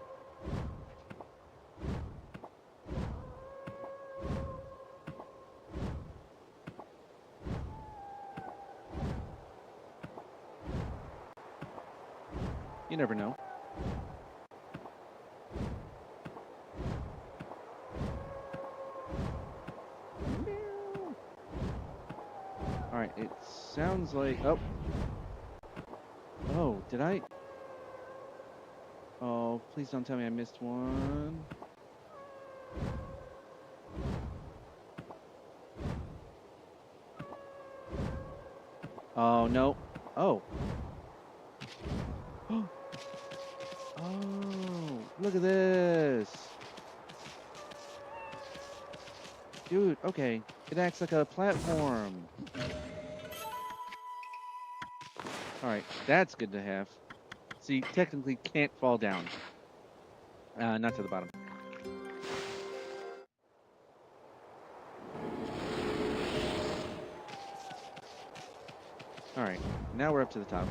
You never know. Alright, it sounds like... Oh. Oh, did I... Oh, please don't tell me I missed one. Oh, no. Oh. Oh, look at this. Dude, okay. It acts like a platform. All right, that's good to have. So you technically can't fall down. Not to the bottom. All right, now we're up to the top.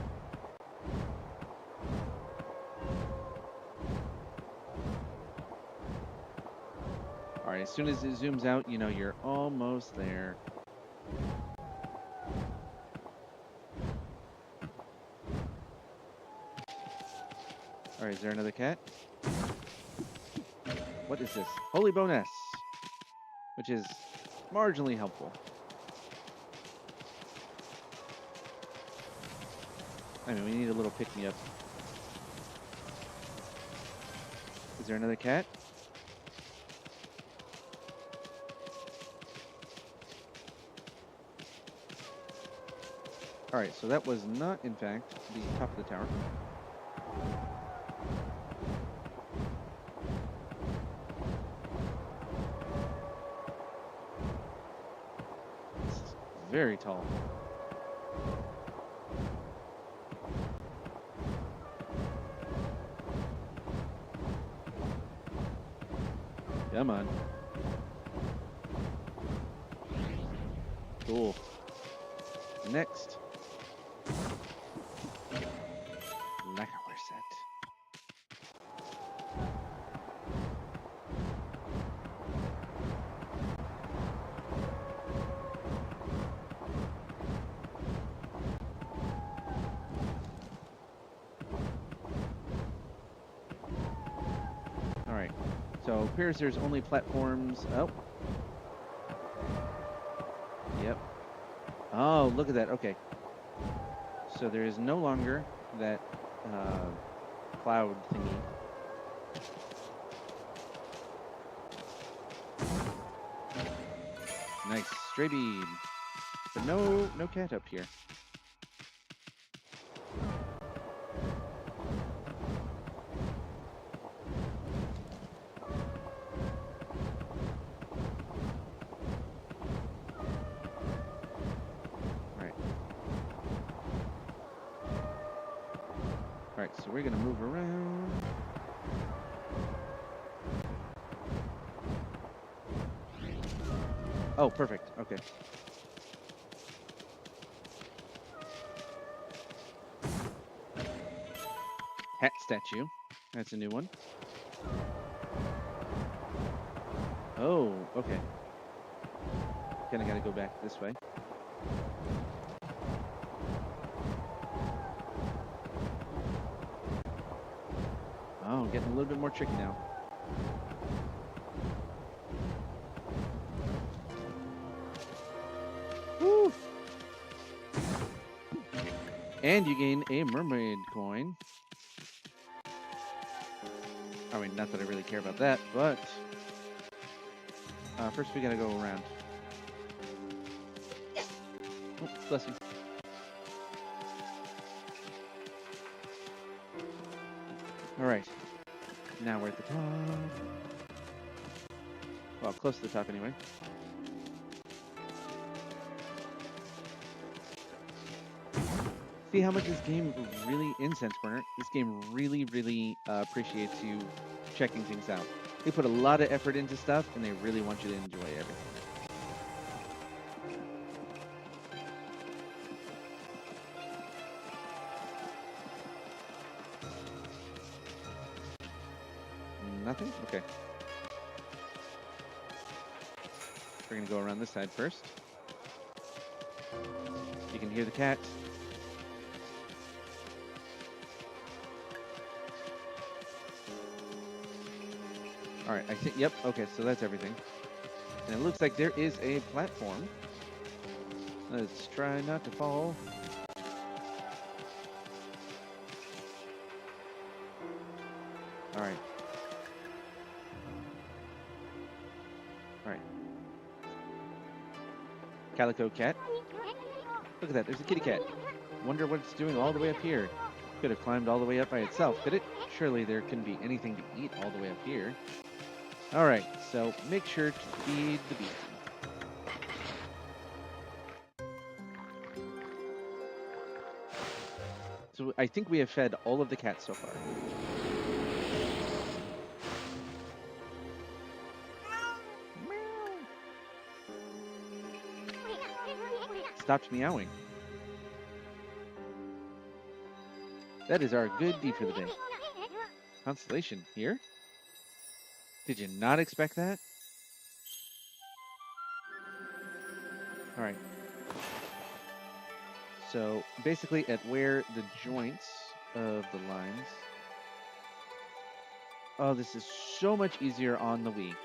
All right, as soon as it zooms out, you know you're almost there. All right, is there another cat? What is this? Holy bonus, which is marginally helpful. I mean, we need a little pick-me-up. Is there another cat? All right, so that was not, in fact, the top of the tower. It's very tall. Come on. Cool. Next. Lacquer set. All right. So it appears there's only platforms. Oh. Yep. Oh, look at that. Okay. So there is no longer that cloud thingy. Nice. Stray bead. But no cat up here. Alright, so we're going to move around. Oh, perfect. Okay. Hat statue. That's a new one. Oh, okay. Kind of got to go back this way. Oh, getting a little bit more tricky now. Woo! And you gain a mermaid coin. I mean, not that I really care about that, but first we gotta go around. Oh, bless you. All right. Now we're at the top. Well, close to the top anyway. See how much this game really, incense burner, this game really appreciates you checking things out. They put a lot of effort into stuff, and they really want you to enjoy everything. Nothing? Okay. We're going to go around this side first. You can hear the cat. All right, I think, yep, okay, so that's everything. And it looks like there is a platform. Let's try not to fall. All right. All right. Calico cat. Look at that, there's a kitty cat. Wonder what it's doing all the way up here. Could have climbed all the way up by itself, could it? Surely there couldn't be anything to eat all the way up here. All right, so make sure to feed the beast. I think we have fed all of the cats so far. Stopped meowing. That is our good deed for the day. Constellation here? Did you not expect that? All right. So basically at where the joints of the lines. Oh, this is so much easier on the Wii.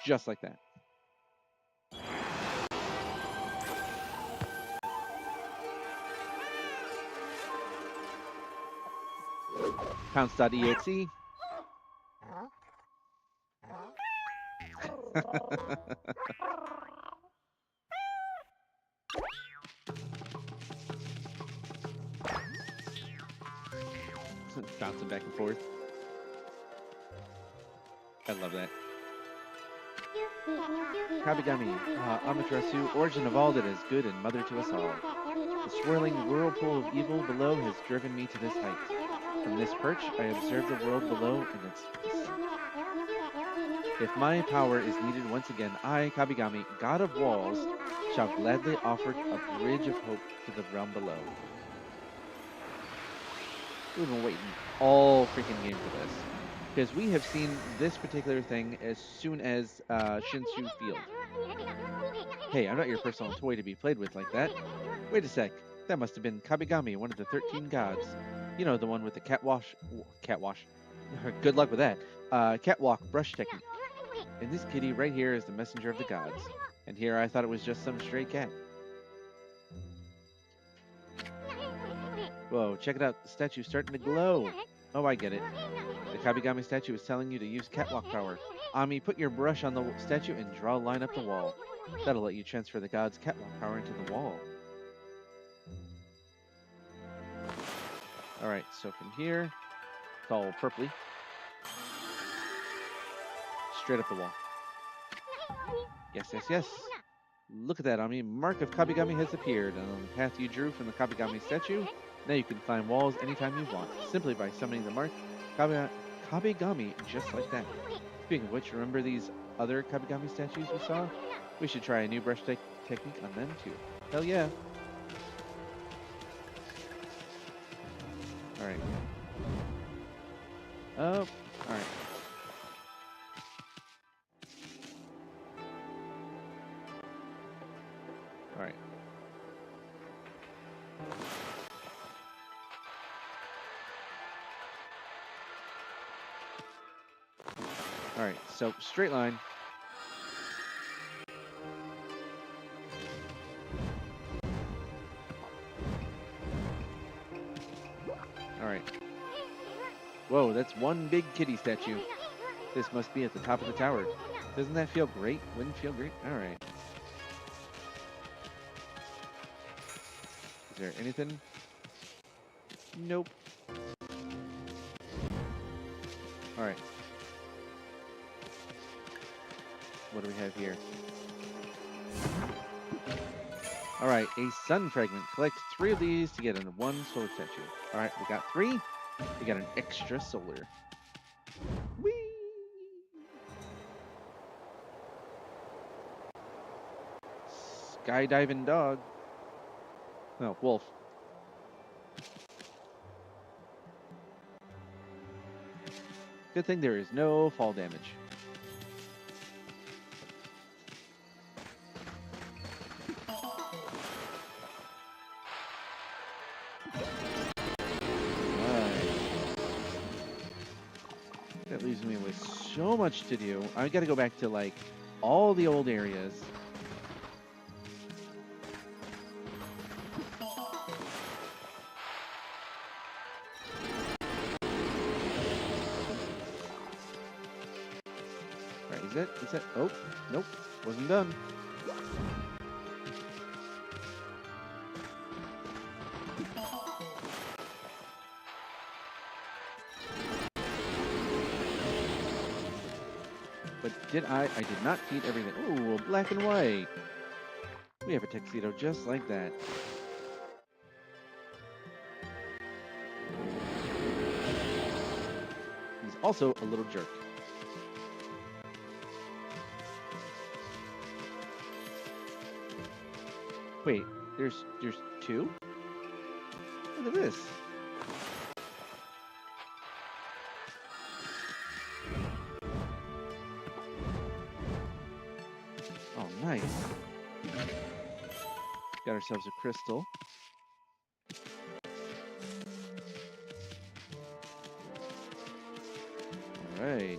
Just like that. Pounce.exe. Bouncing back and forth. I love that. Kabigami, Amaterasu, origin of all that is good and mother to us all. The swirling whirlpool of evil below has driven me to this height. From this perch, I observe the world below and its peace. If my power is needed once again, I, Kabigami, god of walls, shall gladly offer a bridge of hope to the realm below. We've been waiting all freaking game for this, because we have seen this particular thing as soon as Shinshu Field. Hey, I'm not your personal toy to be played with like that. Wait a sec. That must have been Kabigami, one of the 13 gods. You know, the one with the catwash. Good luck with that. Catwalk brush technique. And this kitty right here is the messenger of the gods. And here I thought it was just some stray cat. Whoa, check it out. The statue's starting to glow. Oh, I get it. The Kabigami statue is telling you to use catwalk power. Ami, put your brush on the statue and draw a line up the wall. That'll let you transfer the god's catwalk power into the wall. Alright, so from here, it's all purpley. Straight up the wall. Yes, yes, yes. Look at that, Ami. Mark of Kabigami has appeared, and on the path you drew from the Kabigami statue, now you can climb walls anytime you want, simply by summoning the mark Kabigami just like that. Speaking of which, remember these other Kabigami statues we saw? We should try a new brush technique on them too. Hell yeah. Alright. Oh, alright. Alright. Alright, so straight line. Alright. Whoa, that's one big kitty statue. This must be at the top of the tower. Doesn't that feel great? Wouldn't it feel great? Alright. Is there anything? Nope. Alright. What do we have here? Alright, a sun fragment. Collect 3 of these to get in one solar statue. Alright, we got 3. We got an extra solar. Whee! Skydiving dog. No, wolf. Good thing there is no fall damage. That leaves me with so much to do. I gotta go back to like all the old areas. Right, is that? Oh, nope, wasn't done. But I did not feed everything. Ooh, black and white. We have a tuxedo just like that. He's also a little jerk. Wait, there's two? Look at this. Oh, nice. Got ourselves a crystal. All right.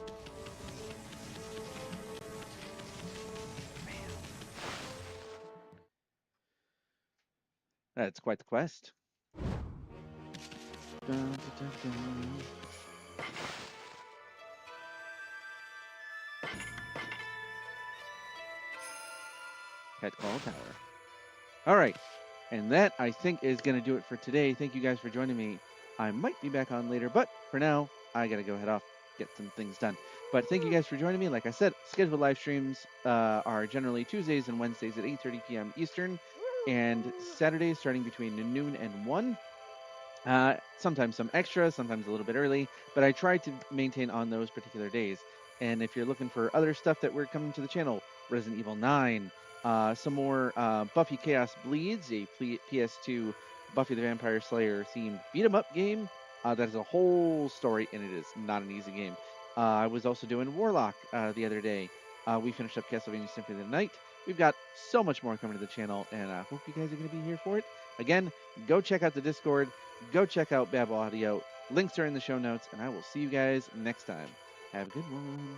That's quite the quest. Dun, dun, dun, dun. Cat Call Tower. All right. And that, I think, is going to do it for today. Thank you guys for joining me. I might be back on later, but for now, I got to go head off, get some things done. But thank you guys for joining me. Like I said, scheduled live streams are generally Tuesdays and Wednesdays at 8:30 p.m. Eastern, and Saturdays starting between noon and 1. Sometimes some extra, sometimes a little bit early, but I try to maintain on those particular days. And if you're looking for other stuff that we're coming to the channel, Resident Evil 9, some more Buffy Chaos Bleeds, a PS2 Buffy the Vampire Slayer themed beat 'em up game. That is a whole story, and it is not an easy game. I was also doing Warlock the other day. We finished up Castlevania Symphony of the Night. We've got so much more coming to the channel, and I hope you guys are going to be here for it. Again, go check out the Discord. Go check out Babel Audio. Links are in the show notes, and I will see you guys next time. Have a good one.